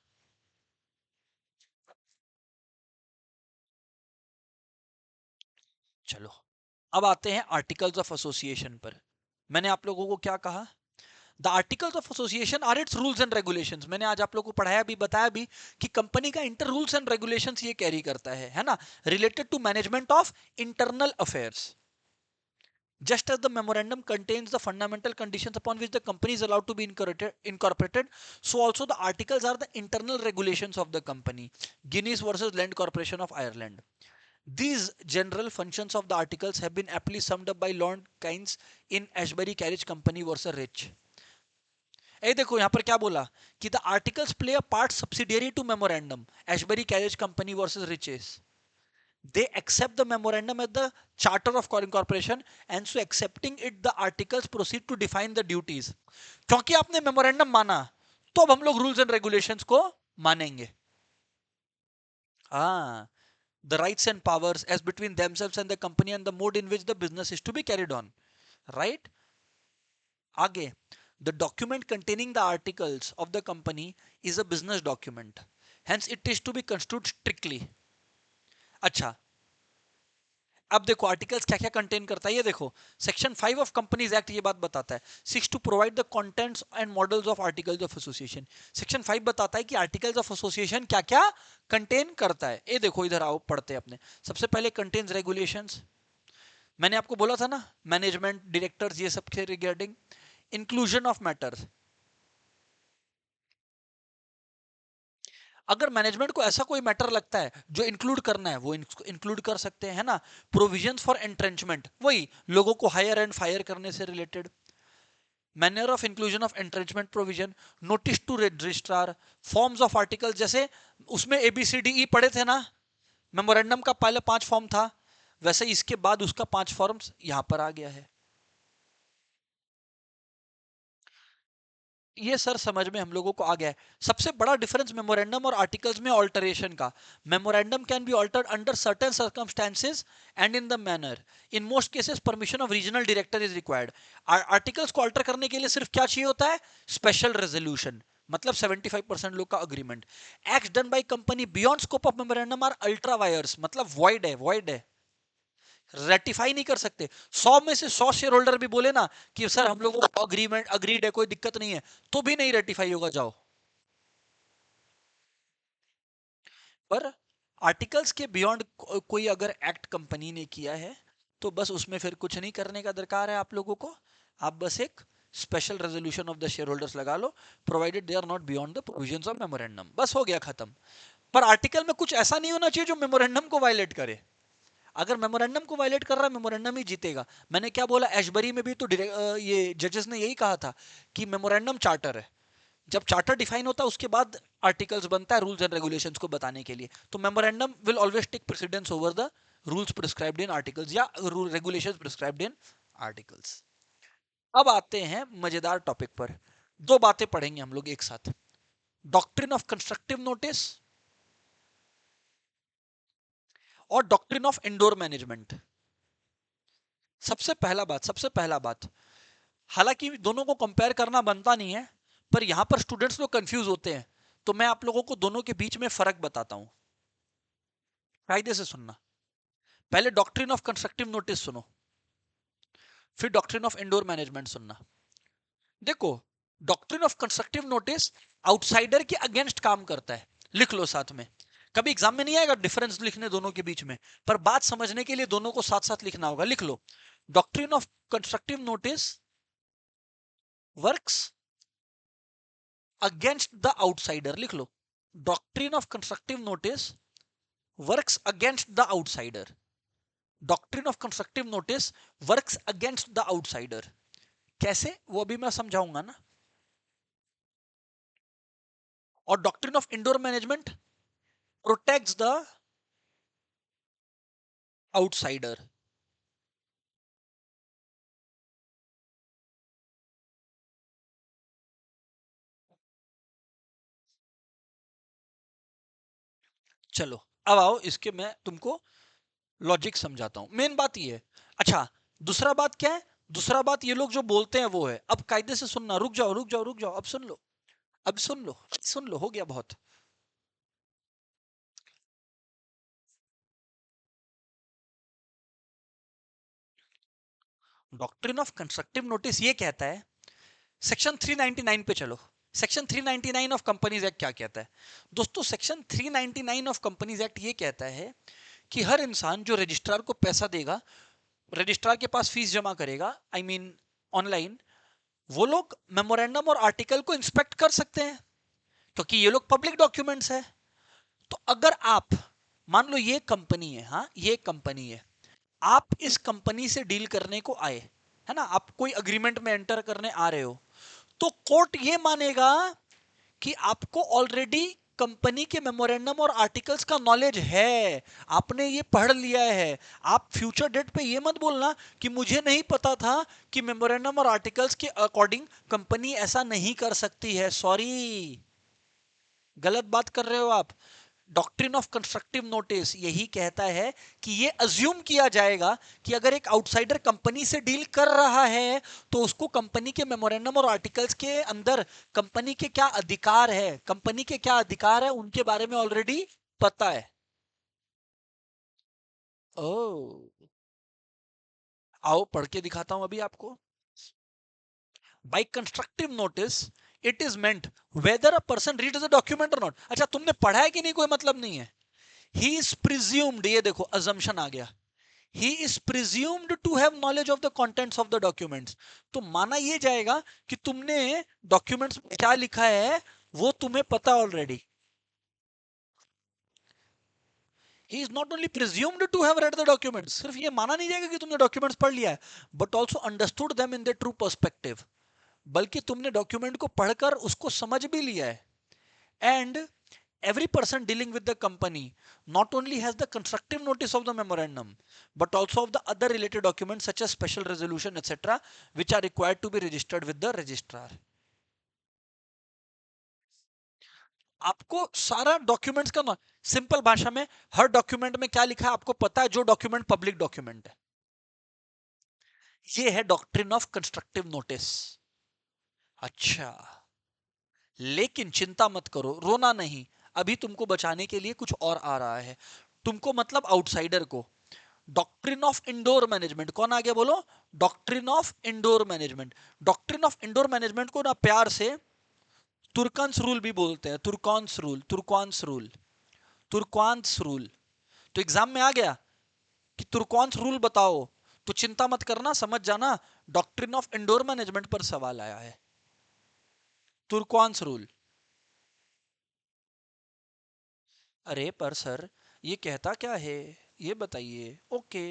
चलो, अब आते हैं आर्टिकल्स ऑफ एसोसिएशन पर। मैंने आप लोगों को क्या कहा? The articles of association are its rules and regulations. मैंने आज आप लोगों को पढ़ाया भी, बताया भी कि कंपनी का इंटर रूल्स एंड रेगुलेशंस ये कैरी करता है ना, related to management of internal affairs. Just as the memorandum contains the fundamental conditions upon which the company is allowed to be incorporated, so also the articles are the internal regulations of the company. Guinness versus Land Corporation of Ireland. These general functions of the articles have been aptly summed up by Lord Keynes in Ashbury Carriage Company versus Rich. ए देखो यहाँ पर क्या बोला कि the articles play a part subsidiary to memorandum, Ashbury carriage company versus Riche's. They accept the memorandum as the charter of incorporation, and so accepting it the articles proceed to define the duties. क्योंकि आपने memorandum माना तो अब हम लोग rules and regulations को मानेंगे। हाँ, the rights and powers as between themselves and the company and the mode in which the business is to be carried on, right? आगे, the document containing the articles of the company is a business document, hence it is to be construed strictly. अच्छा, अब देखो articles क्या क्या contain करता है, ये देखो सेक्शन 5 ऑफ कंपनीज एक्ट ये बात बताता है। 6 to provide the contents and models of articles of association. Section 5 बताता है कि आर्टिकल्स ऑफ एसोसिएशन क्या क्या कंटेन करता है। ये देखो इधर आओ पढ़ते हैं अपने। सबसे पहले कंटेन्स रेगुलेशंस, मैंने आपको बोला था ना, मैनेजमेंट डायरेक्टर्स ये सब के रिगार्डिंग। इंक्लूजन ऑफ मैटर्स, अगर मैनेजमेंट को ऐसा कोई मैटर लगता है जो इंक्लूड करना है वो इंक्लूड कर सकते हैं, है ना। प्रोविजंस फॉर एंट्रेंचमेंट, वही लोगों को हायर एंड फायर करने से related. Manner of inclusion of entrenchment provision, notice to registrar, forms of article, जैसे उसमें ABCDE पढ़े थे ना, मेमोरेंडम का पहले 5 फॉर्म था, वैसे इसके बाद उसका 5 फॉर्म्स यहां पर आ गया है। ये सर समझ में हम लोगों को आ गया है। सबसे बड़ा डिफरेंस मेमोरेंडम और आर्टिकल्स में ऑल्टरेशन का। Memorandum can be altered under certain circumstances and in the manner, in most cases permission of regional director is required. Articles को ऑल्टर करने के लिए सिर्फ क्या चाहिए होता है? स्पेशल रेजोल्यूशन, मतलब 75% लोग का agreement. Acts done by company beyond scope of memorandum are ultra vires, मतलब वॉइड है, वॉइड है, रेटिफाई नहीं कर सकते। 100 में से 100 शेयर होल्डर भी बोले ना कि सर हम लोगों को अग्रीमेंट अग्रीड है, कोई दिक्कत नहीं है, तो भी नहीं रेटिफाई होगा, जाओ। पर आर्टिकल्स के बियॉन्ड कोई अगर एक्ट कंपनी ने किया है तो बस उसमें फिर कुछ नहीं करने का दरकार है आप लोगों को। आप बस एक special resolution of the shareholders लगा लो, provided they are not beyond the provisions of memorandum, बस हो गया खत्म। पर आर्टिकल में कुछ ऐसा नहीं होना चाहिए जो मेमोरेंडम को वायलेट करे। अगर मेमोरेंडम को वायलेट कर रहा है, मेमोरेंडम ही जीतेगा। मैंने क्या बोला, एशबरी में भी तो ये जजेस ने यही कहा था कि मेमोरेंडम चार्टर है। जब चार्टर डिफाइन होता है उसके बाद आर्टिकल्स बनता है रूल्स एंड रेगुलेशंस को बताने के लिए। तो memorandum will always take precedence over the rules prescribed in articles या रेगुलेशंस प्रिस्क्राइब्ड इन आर्टिकल्स। अब आते हैं मजेदार टॉपिक पर। दो बातें पढ़ेंगे हम लोग एक साथ, डॉक्ट्रिन ऑफ कंस्ट्रक्टिव नोटिस और डॉक्ट्रिन ऑफ इंडोर मैनेजमेंट। सबसे पहला बात, हालांकि दोनों को कंपेयर करना बनता नहीं है, पर यहां पर स्टूडेंट्स लोग कंफ्यूज होते हैं। तो मैं आप लोगों को दोनों के बीच में फर्क बताता हूं, कायदे से सुनना। पहले डॉक्ट्रिन ऑफ कंस्ट्रक्टिव नोटिस सुनो, फिर डॉक्ट्रिन ऑफ इंडोर मैनेजमेंट सुनना। देखो, doctrine of constructive notice outsider के अगेंस्ट काम करता है, लिख लो साथ में। कभी एग्जाम में नहीं आएगा डिफरेंस लिखने दोनों के बीच में, पर बात समझने के लिए दोनों को साथ साथ लिखना होगा। लिख लो, doctrine of constructive notice works against the outsider. लिख लो, doctrine of constructive notice works against the outsider. Doctrine of constructive notice works against the outsider. कैसे, वो भी मैं समझाऊंगा ना। और doctrine of indoor management protects the outsider. चलो, अब आओ इसके मैं तुमको लॉजिक समझाता हूं। मेन बात ये है। अच्छा, दूसरा बात क्या है? दूसरा बात ये लोग जो बोलते हैं वो है, अब कायदे से सुनना। रुक जाओ रुक जाओ रुक जाओ, अब सुन लो, अब सुन लो, सुन लो, हो गया बहुत। डॉक्ट्रिन ऑफ कंस्ट्रक्टिव नोटिस ये कहता है, सेक्शन 399 पे चलो। सेक्शन 399 ऑफ कंपनीज एक्ट क्या कहता है? दोस्तों, सेक्शन 399 ऑफ कंपनीज एक्ट ये कहता है कि हर इंसान जो रजिस्ट्रार को पैसा देगा, रजिस्ट्रार के पास फीस जमा करेगा, आई मीन ऑनलाइन, वो लोग मेमोरेंडम और आर्टिकल को इंस्पेक्ट कर सकते हैं, क्योंकि ये लोग पब्लिक डॉक्यूमेंट्स है। तो अगर आप मान लो ये कंपनी है, हाँ ये कंपनी है, आप इस कंपनी से डील करने को आए, है ना, आप कोई अग्रीमेंट में एंटर करने आ रहे हो, तो कोर्ट ये मानेगा कि आपको ऑलरेडी कंपनी के मेमोरेंडम और आर्टिकल्स का नॉलेज है, आपने ये पढ़ लिया है। आप फ्यूचर डेट पे ये मत बोलना कि मुझे नहीं पता था कि मेमोरेंडम और आर्टिकल्स के अकॉर्डिंग कंपनी ऐसा नहीं कर सकती है। सॉरी, गलत बात कर रहे हो आप। डॉक्ट्रिन ऑफ कंस्ट्रक्टिव नोटिस यही कहता है कि ये अज्यूम किया जाएगा कि अगर एक आउटसाइडर कंपनी से डील कर रहा है तो उसको कंपनी के मेमोरेंडम और आर्टिकल्स के अंदर कंपनी के क्या अधिकार है, कंपनी के क्या अधिकार है उनके बारे में ऑलरेडी पता है। ओ, आओ पढ़ के दिखाता हूं अभी आपको। By constructive notice it is meant whether a person read the document और नॉट। अच्छा, तुमने पढ़ा है कि नहीं, कोई मतलब नहीं है। ही इज प्रिज्यूम्ड, ये देखो अजम्पशन आ गया, he is presumed to have knowledge of the contents of the documents। तो माना ये जाएगा कि तुमने डॉक्यूमेंट्स में क्या लिखा है वो तुम्हें पता already. he is not only presumed to have read the documents, सिर्फ ये माना नहीं जाएगा कि तुमने डॉक्यूमेंट्स पढ़ लिया है, but also understood them in their true perspective, बल्कि तुमने डॉक्यूमेंट को पढ़कर उसको समझ भी लिया है। And every person dealing with the company not only has the constructive notice of the memorandum but also of the other related documents such as special resolution etc which are required to be registered with the registrar। आपको सारा documents का ना, simple भाषा में हर document में क्या लिखा है आपको पता है, जो डॉक्यूमेंट पब्लिक डॉक्यूमेंट है। ये है डॉक्ट्रिन ऑफ कंस्ट्रक्टिव नोटिस। अच्छा, लेकिन चिंता मत करो, रोना नहीं, अभी तुमको बचाने के लिए कुछ और आ रहा है। तुमको मतलब आउटसाइडर को। डॉक्ट्रिन ऑफ इंडोर मैनेजमेंट, कौन आ गया बोलो? Doctrine of indoor management. Doctrine of indoor management को ना प्यार से तुर्कन्स रूल भी बोलते हैं, तुर्कॉन्स रूल, तुर्कॉन्स रूल, तुर्कॉन्स रूल। तो एग्जाम में आ गया कि तुर्कॉन्स रूल बताओ, तो चिंता मत करना, समझ जाना डॉक्ट्रिन ऑफ इंडोर मैनेजमेंट पर सवाल आया है, तुर्कॉन्स रूल। अरे पर सर, ये कहता क्या है, ये बताइए। ओके,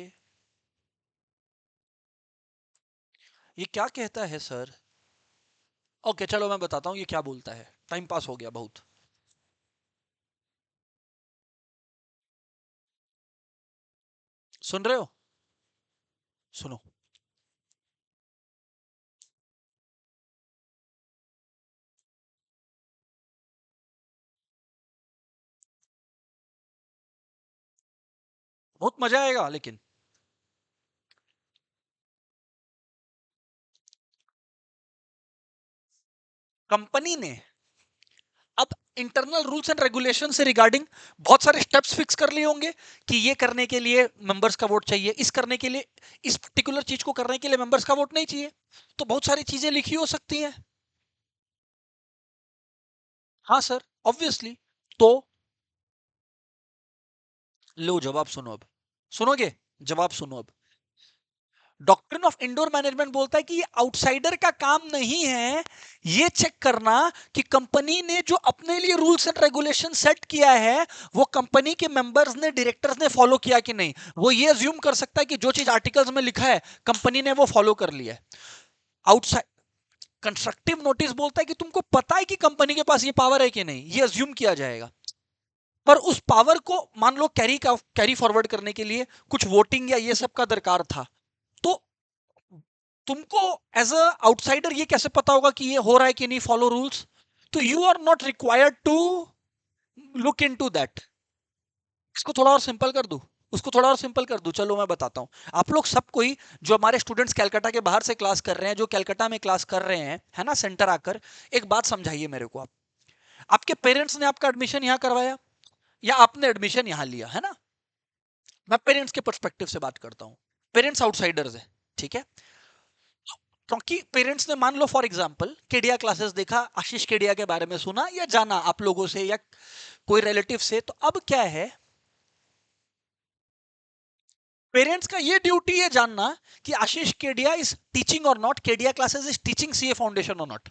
ये क्या कहता है सर? ओके चलो मैं बताता हूँ ये क्या बोलता है, टाइम पास हो गया बहुत। सुन रहे हो? सुनो, बहुत मजा आएगा। लेकिन कंपनी ने अब इंटरनल रूल्स एंड रेगुलेशन से रिगार्डिंग बहुत सारे स्टेप्स फिक्स कर लिए होंगे कि ये करने के लिए मेंबर्स का वोट चाहिए, इस करने के लिए, इस पर्टिकुलर चीज को करने के लिए मेंबर्स का वोट नहीं चाहिए, तो बहुत सारी चीजें लिखी हो सकती हैं। हाँ सर, ऑब्वियसली। तो लो जवाब सुनो अब, सुनोगे? जवाब सुनो अब। डॉक्ट्रिन ऑफ इंडोर मैनेजमेंट बोलता है कि ये आउटसाइडर का काम नहीं है ये चेक करना कि कंपनी ने जो अपने लिए रूल्स एंड रेगुलेशन सेट किया है वो कंपनी के मेंबर्स ने, डायरेक्टर्स ने फॉलो किया कि नहीं। वो ये अज्यूम कर सकता है कि जो चीज आर्टिकल्स में लिखा है कंपनी ने वो फॉलो कर लिया है। आउटसाइड कंस्ट्रक्टिव नोटिस बोलता है कि तुमको पता है कि कंपनी के पास ये पावर है कि नहीं, ये अज्यूम किया जाएगा। पर उस पावर को मान लो कैरी फॉरवर्ड करने के लिए कुछ वोटिंग या ये सब का दरकार था, तो तुमको एज अ आउटसाइडर ये कैसे पता होगा कि ये हो रहा है कि नहीं फॉलो रूल्स? तो you are not required to look into that. इसको थोड़ा और सिंपल कर दूं, उसको थोड़ा और सिंपल कर दूं, चलो मैं बताता हूं। आप लोग सब कोई जो हमारे स्टूडेंट्स कैलकाटा के बाहर से क्लास कर रहे हैं, जो कैलकाटा में क्लास कर रहे हैं, है ना, सेंटर आकर, एक बात समझाइए मेरे को। आप, आपके पेरेंट्स ने आपका एडमिशन यहाँ करवाया या आपने एडमिशन यहाँ लिया, है ना? मैं पेरेंट्स के पर्सपेक्टिव से बात करता हूँ। पेरेंट्स आउटसाइडर्स है, ठीक है? क्योंकि पेरेंट्स ने मान लो फॉर एग्जांपल केडिया क्लासेस देखा, आशीष केडिया के बारे में सुना या जाना आप लोगों से या कोई रिलेटिव से, तो अब क्या है, पेरेंट्स का ये ड्यूटी है जानना कि आशीष केडिया इज टीचिंग और not, Kedia classes is teaching CA foundation और नॉट।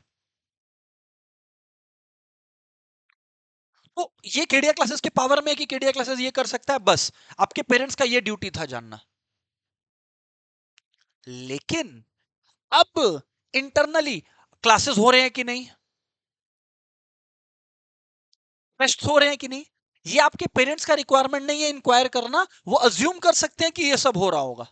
तो ये केडिया क्लासेस के पावर में है कि केडिया क्लासेस ये कर सकता है, बस आपके पेरेंट्स का ये ड्यूटी था जानना। लेकिन अब इंटरनली क्लासेस हो रहे हैं कि नहीं, टेस्ट हो रहे हैं कि नहीं, ये आपके पेरेंट्स का रिक्वायरमेंट नहीं है इंक्वायर करना, वो अज्यूम कर सकते हैं कि ये सब हो रहा होगा।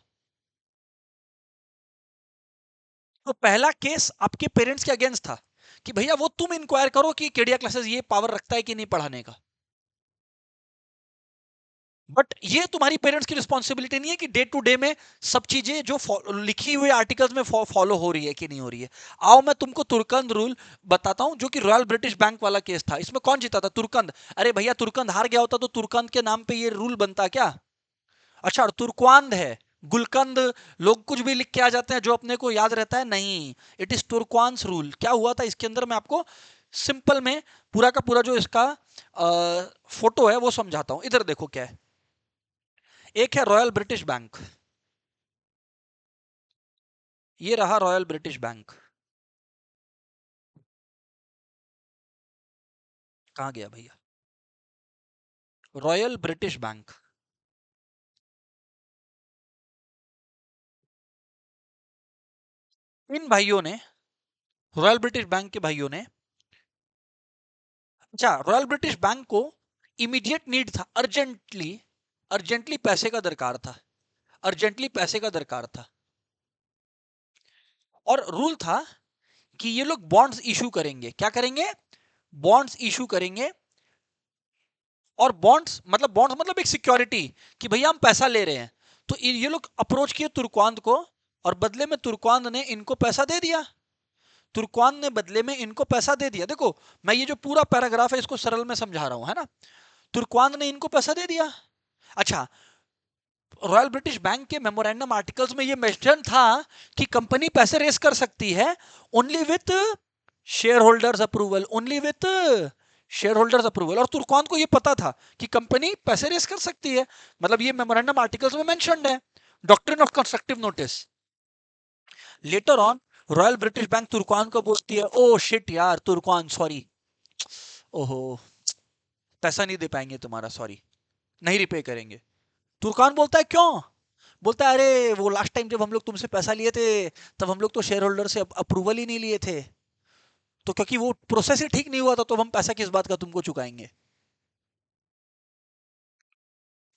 तो पहला केस आपके पेरेंट्स के अगेंस्ट था कि भैया वो तुम इंक्वायर करो कि केडिया क्लासेस ये पावर रखता है कि नहीं पढ़ाने का। बट ये तुम्हारी पेरेंट्स की रिस्पॉन्सिबिलिटी नहीं है कि डे टू डे में सब चीजें जो लिखी हुई आर्टिकल्स में फॉलो हो रही है कि नहीं हो रही है। आओ मैं तुमको तुर्कंद रूल बताता हूं, जो कि रॉयल ब्रिटिश बैंक वाला केस था। इसमें कौन जीता था? तुर्कंद। अरे भैया तुर्कंद हार गया होता तो तुर्कंद के नाम पे ये रूल बनता क्या? अच्छा, और तुर्कवांद है, गुलकंद, लोग कुछ भी लिख के आ जाते हैं जो अपने को याद रहता है नहीं। It is Turquand's rule. क्या हुआ था इसके अंदर, मैं आपको सिंपल में पूरा का पूरा जो इसका फोटो है वो समझाता हूं। इधर देखो क्या है, एक है रॉयल ब्रिटिश बैंक, ये रहा रॉयल ब्रिटिश बैंक। कहां गया भैया? Royal British bank. इन भाइयों ने, रॉयल ब्रिटिश बैंक के भाइयों ने, अच्छा, रॉयल ब्रिटिश बैंक को इमीडिएट नीड था, अर्जेंटली, अर्जेंटली पैसे का दरकार था, अर्जेंटली पैसे का दरकार था। और रूल था कि ये लोग बॉन्ड्स इशू करेंगे। क्या करेंगे? बॉन्ड्स इशू करेंगे। और बॉन्ड्स मतलब एक सिक्योरिटी कि भैया हम पैसा ले रहे हैं। तो ये लोग अप्रोच किए तुर्कवांद को, और बदले में तुर्कवांद ने इनको पैसा दे दिया। तुर्कवांद ने बदले में इनको पैसा दे दिया। देखो, मैं ये जो पूरा पैराग्राफ है इसको सरल में समझा रहा हूं, है ना? तुर्कवांद ने इनको पैसा दे दिया। अच्छा, रॉयल ब्रिटिश बैंक के मेमोरेंडम आर्टिकल्स में ये मेंशन था कि कंपनी पैसे रेस कर सकती है only with share holders approval, only with share holders approval. और तुर्कवान को ये पता था कि कंपनी पैसे रेस कर सकती है, मतलब ये मेमोरेंडम आर्टिकल्स में मेंशन्ड है। Doctrine of constructive notice. Later on Royal British Bank Turquand को बोलती है, ओ शिट यार तुर्कवान, सॉरी, ओहो, पैसा नहीं दे पाएंगे तुम्हारा, सॉरी, नहीं रिपे करेंगे। तुर्कान बोलता है क्यों? बोलता है अरे वो लास्ट टाइम जब हम लोग तुमसे पैसा लिए थे तब हम लोग तो शेयर होल्डर से अप्रूवल ही नहीं लिए थे, तो क्योंकि वो प्रोसेस ही ठीक नहीं हुआ था तो हम पैसा किस बात का तुमको चुकाएंगे।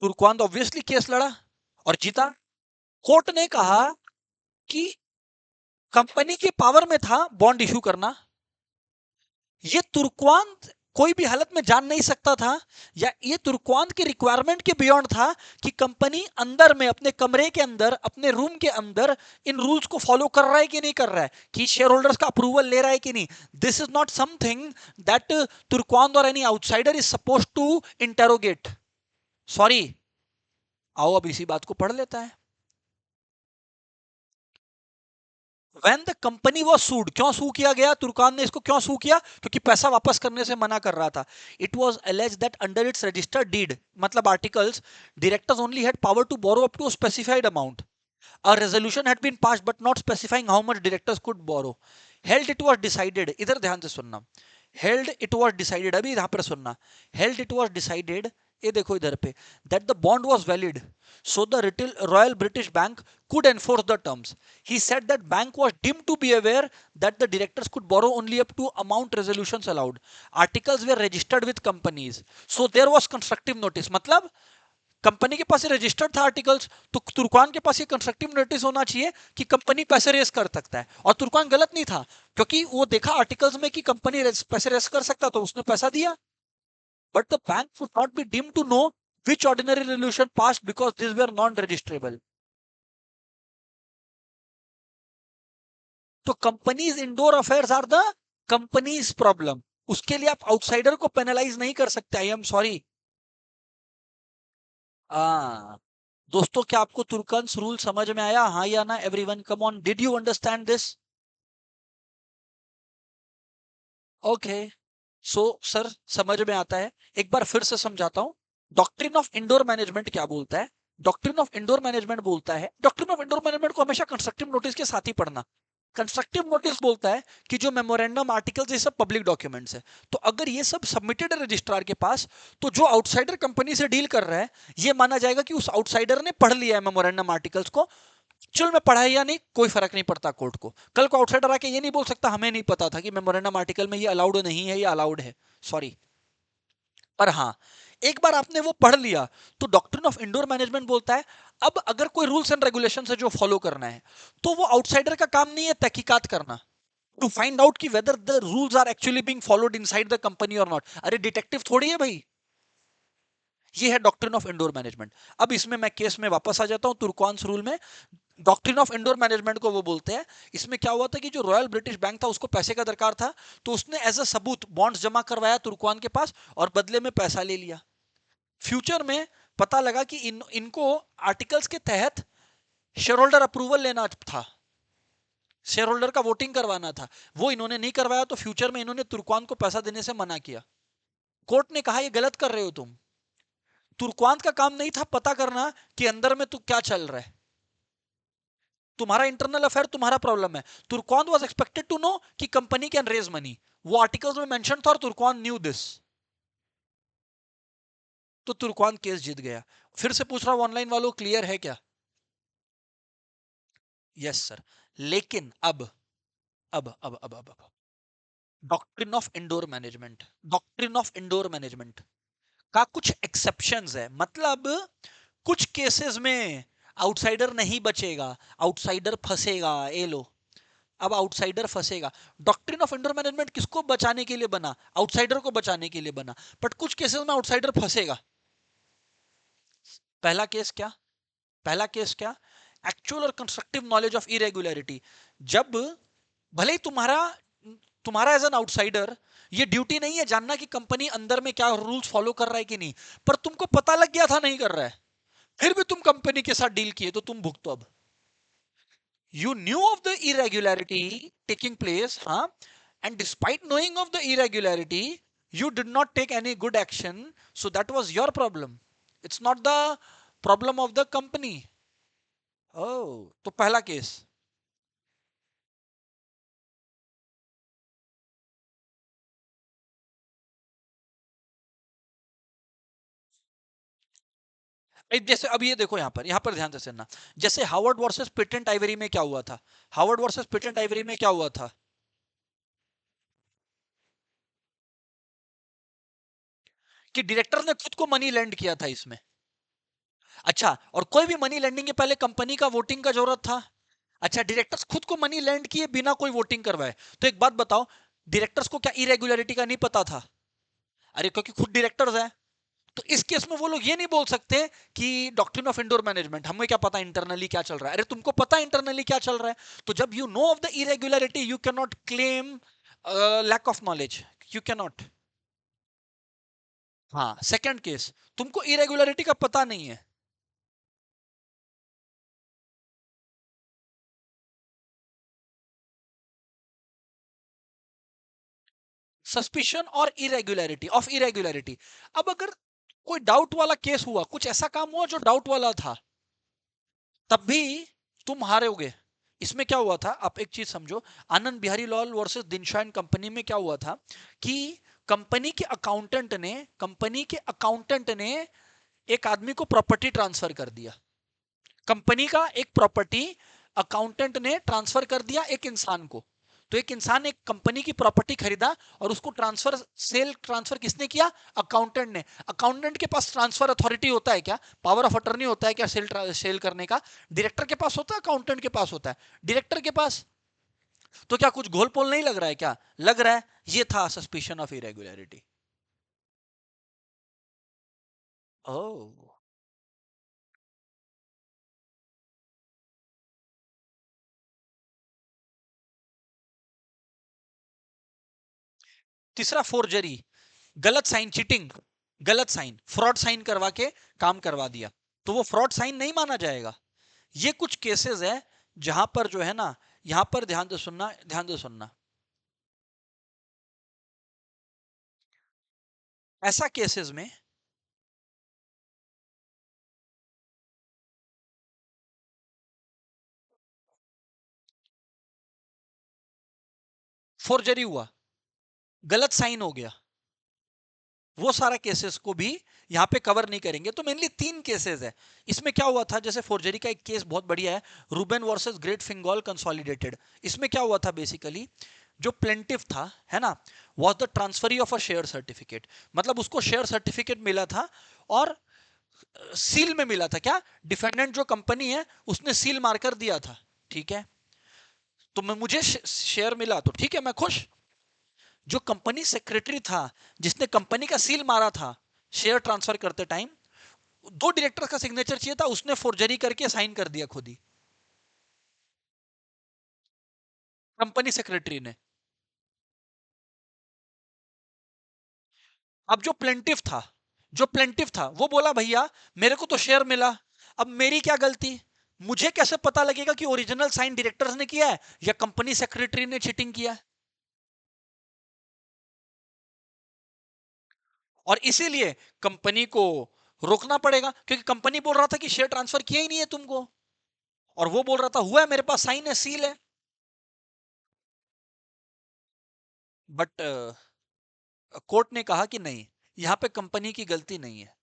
तुर्कवान ऑब्वियसली केस लड़ा और जीता। कोर्ट ने कहा कि कंपनी के पावर में था बॉन्ड इशू करना, ये तुर्कवान कोई भी हालत में जान नहीं सकता था, या ये तुर्कवान के रिक्वायरमेंट के बियॉन्ड था कि कंपनी अंदर में अपने कमरे के अंदर, अपने रूम के अंदर इन रूल्स को फॉलो कर रहा है कि नहीं कर रहा है, कि शेयर होल्डर्स का अप्रूवल ले रहा है कि नहीं. This is not something that Turquand और any outsider is suppose to interrogate. Sorry, आओ अब इसी बात को पढ़ लेता है. When the company was sued, क्यों सू किया गया, तुर्कान ने इसको क्यों सू किया, क्योंकि पैसा वापस करने से मना कर रहा था. It was alleged that under its registered deed, मतलब articles, directors only had power to borrow up to a specified amount. A resolution had been passed but not specifying how much directors could borrow. Held it was decided, इधर ध्यान से सुनना. Held it was decided, अभी यहाँ पर सुनना. Held it was decided, ये देखो इधर पे, that the bond was valid, so the Royal British Bank could enforce the terms. He said that bank was deemed to be aware that the directors could borrow only up to amount resolutions allowed. Articles were registered with companies, so there was constructive notice. मतलब company के पास registered था articles, तो तुर्कान के पास ये constructive notice होना चाहिए कि company पैसे रेस कर सकता है. और तुर्कान गलत नहीं था, क्योंकि वो देखा आर्टिकल्स में कि कंपनी पैसे रेस कर सकता, तो उसने पैसा दिया. But the bank would not be deemed to know which ordinary resolution passed because these were non-registrable. तो companies indoor affairs are the companies problem. उसके लिए आप आउटसाइडर को पेनलाइज नहीं कर सकते. I am sorry. दोस्तों, क्या आपको तुर्कन्स रूल समझ में आया, हाँ या ना? Everyone come on, did you understand this? Okay, so sir समझ में आता है. एक बार फिर से समझाता हूं. डॉक्ट्रिन ऑफ इंडोर मैनेजमेंट क्या बोलता है? डॉक्ट्रिन ऑफ इंडोर मैनेजमेंट बोलता है, डॉक्ट्रिन ऑफ इंडोर मैनेजमेंट को हमेशा कंस्ट्रक्टिव नोटिस के साथ ही पढ़ना. कंस्ट्रक्टिव नोटिस बोलता है कि जो मेमोरेंडम आर्टिकल्स, ये सब पब्लिक डॉक्यूमेंट्स है, तो अगर ये सब सबमिटेड है रजिस्ट्रार के पास, तो जो आउटसाइडर कंपनी से डील कर रहा है, ये माना जाएगा कि उस आउटसाइडर ने पढ़ लिया है मेमोरेंडम आर्टिकल्स को. एक्चुअल में पढ़ा है या नहीं, कोई फर्क नहीं पड़ता कोर्ट को. कल को आउटसाइडर आके ये नहीं बोल सकता हमें नहीं पता था कि मेमोरेंडम आर्टिकल में ये अलाउड नहीं है, ये अलाउड है. सॉरी. पर हाँ, एक बार आपने वो पढ़ लिया, तो डॉक्ट्रिन ऑफ इंडोर मैनेजमेंट बोलता है, अब अगर कोई रूल्स एंड रेगुलेशन है जो फॉलो करना है, तो वो आउटसाइडर का काम नहीं है तहकीकात करना, टू फाइंड आउट कि whether the rules are actually being followed inside the company और नॉट. अरे डिटेक्टिव थोड़ी है भाई. ये है डॉक्ट्रिन ऑफ इंडोर मैनेजमेंट. अब इसमें मैं केस में वापस आ जाता हूं, तुर्कान्स रूल में. डॉक्ट्रिन ऑफ इंडोर मैनेजमेंट को वो बोलते हैं. इसमें क्या हुआ था कि जो रॉयल ब्रिटिश बैंक था, उसको पैसे का दरकार था, तो उसने एज अ सबूत बॉन्ड्स जमा करवाया तुर्कान के पास, और बदले में पैसा ले लिया. फ्यूचर में पता लगा कि इनको आर्टिकल्स के तहत शेयर होल्डर अप्रूवल लेना था, शेयर होल्डर का वोटिंग करवाना था, वो इन्होंने नहीं करवाया, तो फ्यूचर में इन्होंने तुर्कान को पैसा देने से मना किया. कोर्ट ने कहा ये गलत कर रहे हो तुम. तुर्कवान का काम नहीं था पता करना कि अंदर में तू क्या चल रहा है, तुम्हारा इंटरनल अफेयर, तुम्हारा प्रॉब्लम है. तुर्कवान वाज एक्सपेक्टेड टू नो कि कंपनी कैन रेज मनी. वो आर्टिकल्स में मेंशन था और तुर्कवान न्यू दिस, तो तुर्कवान केस जीत गया. फिर से पूछ रहा हूं ऑनलाइन वालों, क्लियर है क्या? Yes sir. लेकिन अब doctrine of indoor management, doctrine of indoor management का कुछ एक्सेप्शंस है. मतलब कुछ केसेस में आउटसाइडर नहीं बचेगा, आउटसाइडर फंसेगा. ए लो, अब आउटसाइडर फंसेगा. डॉक्ट्रिन ऑफ इंडोर मैनेजमेंट किसको बचाने के लिए बना? आउटसाइडर को बचाने के लिए बना. बट कुछ केसेस में आउटसाइडर फंसेगा. पहला केस क्या? पहला केस क्या? एक्चुअल और कंस्ट्रक्टिव नॉलेज ऑफ इरेगुलरिटी. जब भले ही तुम्हारा तुम्हारा एज एन आउटसाइडर ये ड्यूटी नहीं है जानना कि कंपनी अंदर में क्या रूल्स फॉलो कर रहा है कि नहीं, पर तुमको पता लग गया था नहीं कर रहा है, फिर भी तुम कंपनी के साथ डील किए, तो तुम भुगतो. अब you knew of the irregularity taking place, huh? And despite knowing of the irregularity, you did not take any good action, so that was your problem. It's not the problem of the company. Oh, तो पहला case. जैसे अब ये देखो, यहाँ पर ध्यान से सुनना. जैसे हार्वर्ड वर्सेस पेटेंट आइवरी में क्या हुआ था? हार्वर्ड वर्सेस पेटेंट आइवरी में क्या हुआ था? कि डायरेक्टर ने खुद को मनी लेंड किया था इसमें. अच्छा, और कोई भी मनी लेंडिंग के पहले कंपनी का वोटिंग का जरूरत था? अच्छा, डायरेक्टर्स खुद को मनी लेंड किए बिना कोई वोटिंग करवाए. तो एक बात बताओ, डायरेक्टर्स को क्या इरेगुलरिटी का नहीं पता था? अरे क्योंकि खुद डायरेक्टर्स है। तो इस केस में वो लोग ये नहीं बोल सकते कि डॉक्ट्रिन ऑफ इंडोर मैनेजमेंट, हमें क्या पता इंटरनली क्या चल रहा है। अरे तुमको पता इंटरनली क्या चल रहा है, तो जब you know of the irregularity you can not claim lack of knowledge, you can not. हाँ, सेकंड केस, तुमको इरेगुलरिटी का पता नहीं है। सस्पिशन और इरेगुलरिटी ऑफ इरेगुलरिटी। अब अगर कोई डाउट वाला केस हुआ, कुछ ऐसा काम हुआ जो डाउट वाला था, तब भी तुम हारोगे। इसमें क्या हुआ था, आप एक चीज समझो, आनंद बिहारी लाल वर्सेस दिनशा एंड कंपनी में क्या हुआ था कि कंपनी के अकाउंटेंट ने एक आदमी को प्रॉपर्टी ट्रांसफर कर दिया। कंपनी का एक प्रॉपर्टी अकाउंटेंट ने ट्रांसफर कर दिया एक इंसान को। तो एक इंसान एक कंपनी की प्रॉपर्टी खरीदा और उसको ट्रांसफर किसने किया? अकाउंटेंट ने। अकाउंटेंट के पास ट्रांसफर अथॉरिटी होता है क्या? पावर ऑफ अटर्नी होता है क्या सेल करने का? डायरेक्टर के पास होता है, अकाउंटेंट के पास होता है? डायरेक्टर के पास। तो क्या कुछ घोल पोल नहीं लग रहा है क्या? लग रहा है। ये था सस्पिशन ऑफ इरेगुलरिटी। ओह। तीसरा फोर्जरी, गलत साइन, चीटिंग, गलत साइन, फ्रॉड साइन करवा के काम करवा दिया, तो वो फ्रॉड साइन नहीं माना जाएगा। ये कुछ केसेस है जहां पर जो है ना, यहां पर ध्यान से सुनना, ध्यान से सुनना। ऐसा केसेस में फोर्जरी हुआ, गलत साइन हो गया, वो सारा केसेस को भी यहां पे कवर नहीं करेंगे। तो मेनली तीन केसेस है। इसमें क्या हुआ था, जैसे फोर्जरी का एक केस बहुत बढ़िया है, रूबेन वर्सेस ग्रेट फिंगॉल कंसोलिडेटेड। इसमें क्या हुआ था बेसिकली, जो प्लेंटिफ था, है ना, was the transferee of a share certificate. मतलब उसको शेयर सर्टिफिकेट मिला था और सील में मिला था। क्या? डिफेंडेंट जो कंपनी है उसने सील मारकर दिया था। ठीक है, तो मैं मुझे शेयर मिला तो ठीक है, मैं खुश। जो कंपनी सेक्रेटरी था, जिसने कंपनी का सील मारा था शेयर ट्रांसफर करते टाइम, दो डायरेक्टर का सिग्नेचर चाहिए था, उसने फोर्जरी करके साइन कर दिया खुद ही, कंपनी सेक्रेटरी ने। अब जो प्लेंटिफ था वो बोला भैया मेरे को तो शेयर मिला, अब मेरी क्या गलती? मुझे कैसे पता लगेगा कि ओरिजिनल साइन डायरेक्टर्स ने किया है या कंपनी सेक्रेटरी ने चीटिंग किया है? और इसीलिए कंपनी को रोकना पड़ेगा, क्योंकि कंपनी बोल रहा था कि शेयर ट्रांसफर किया ही नहीं है तुमको, और वो बोल रहा था हुआ है, मेरे पास साइन है, सील है। बट कोर्ट ने कहा कि नहीं, यहां पे कंपनी की गलती नहीं है।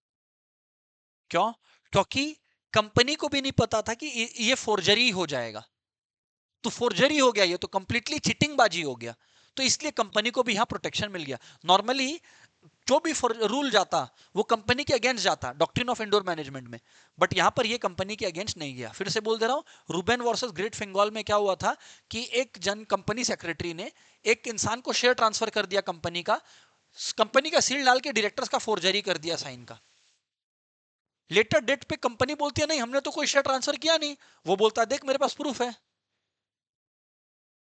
क्यों? क्योंकि कंपनी को भी नहीं पता था कि ये फोर्जरी हो जाएगा। तो फोर्जरी हो गया, ये तो कंप्लीटली चीटिंग बाजी हो गया। तो इसलिए कंपनी को भी यहां प्रोटेक्शन मिल गया। नॉर्मली जो भी रूल जाता वो कंपनी के अगेंस्ट जाता डॉक्ट्रिन ऑफ इंडोर मैनेजमेंट में, बट यहां पर ये कंपनी के अगेंस्ट नहीं गया। फिर से बोल दे रहा हूं, रूबेन वर्सेस ग्रेट फिंगॉल में क्या हुआ था कि एक जन कंपनी सेक्रेटरी ने एक इंसान को शेयर ट्रांसफर कर दिया कंपनी का सील डाल के डायरेक्टर्स का फोर्जरी कर दिया साइन का। लेटर डेट पे कंपनी बोलती है नहीं हमने तो कोई शेयर ट्रांसफर किया नहीं, वो बोलता है देख मेरे पास प्रूफ है।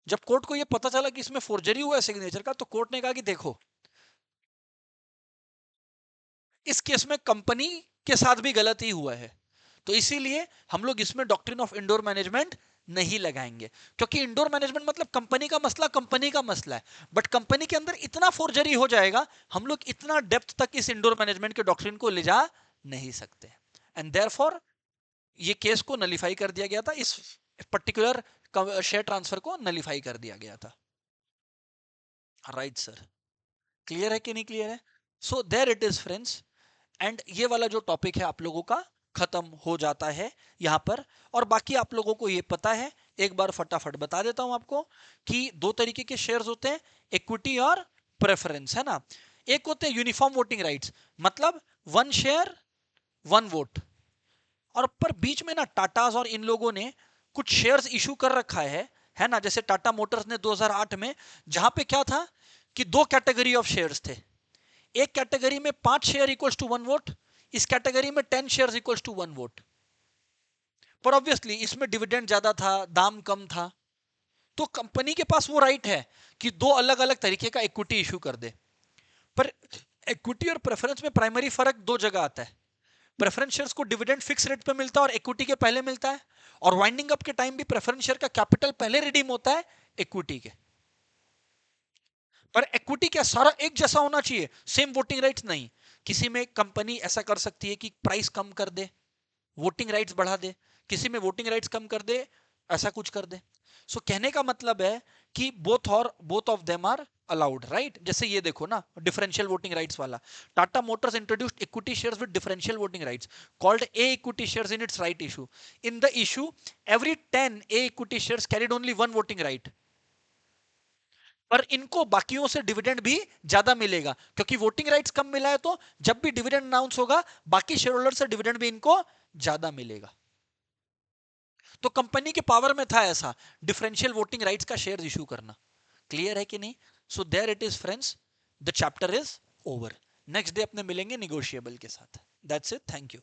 जब कोर्ट को ये पता चला कि इसमें फोर्जरी हुआ है सिग्नेचर का, तो कोर्ट ने कहा कि देखो इस केस में कंपनी के साथ भी गलत ही हुआ है, तो इसीलिए हम लोग इसमें डॉक्ट्रिन ऑफ इंडोर मैनेजमेंट नहीं लगाएंगे। क्योंकि इंडोर मैनेजमेंट मतलब कंपनी का मसला है, बट कंपनी के अंदर इतना फोर्जरी हो जाएगा, हम लोग इतना डेप्थ तक इस इंडोर मैनेजमेंट के डॉक्ट्रिन को ले जा नहीं सकते। एंड देयरफॉर ये केस को नलीफाई कर दिया गया था, इस पर्टिकुलर शेयर ट्रांसफर को नलीफाई कर दिया गया था। राइट सर, क्लियर है कि नहीं क्लियर है? So there it is friends, and ये वाला जो टॉपिक है आप लोगों का खत्म हो जाता है यहां पर। और बाकी आप लोगों को ये पता है, एक बार फटाफट बता देता हूं आपको कि दो तरीके के शेयर्स होते हैं, इक्विटी और प्रेफरेंस, है ना। एक होते हैं यूनिफॉर्म वोटिंग राइट्स, मतलब वन शेयर वन वोट। और पर बीच में ना टाटाज और इन लोगों ने कुछ शेयर्स इशू कर रखा है ना। जैसे टाटा मोटर्स ने 2008 में, जहां पे क्या था कि दो कैटेगरी ऑफ शेयर्स थे। एक कैटेगरी में 5 शेयर इक्वल्स टू 1 वोट, इस कैटेगरी में 10 शेयर इक्वल्स टू 1 वोट। पर ऑब्वियसली इसमें डिविडेंड ज्यादा था, दाम कम था, तो कंपनी के पास वो राइट है कि दो अलग अलग तरीके का इक्विटी इशू कर दे। पर इक्विटी और प्रेफरेंस में प्राइमरी फर्क दो जगह आता है। प्रेफरेंस शेयर्स को डिविडेंड फिक्स रेट पे मिलता है और इक्विटी के पहले मिलता है, और वाइंडिंग अप के टाइम भी प्रेफरेंस शेयर का कैपिटल पहले रिडीम होता है इक्विटी के। पर इक्विटी क्या सारा एक जैसा होना चाहिए, सेम वोटिंग राइट्स नहीं। किसी में कंपनी ऐसा कर सकती है कि प्राइस कम कर दे, वोटिंग राइट्स बढ़ा दे, किसी में वोटिंग राइट्स कम कर दे, ऐसा कुछ कर दे। सो कहने का मतलब है कि both of them are allowed, right. जैसे ये देखो ना, डिफरेंशियल वोटिंग राइट्स वाला, Tata motors introduced equity shares with differential voting rights called A equity shares in its right issue. In the issue every 10 A equity shares carried only one voting right. पर इनको बाकियों से dividend भी ज्यादा मिलेगा, क्योंकि voting rights कम मिला है, तो जब भी डिविडेंड अनाउंस होगा बाकी शेयर होल्डर से डिविडेंड भी इनको ज्यादा मिलेगा। तो कंपनी के पावर में था ऐसा डिफरेंशियल वोटिंग राइट्स का शेयर इशू करना। क्लियर है कि नहीं? So there it is friends, the chapter is over. Next day अपने मिलेंगे निगोशिएबल के साथ। That's it, thank you.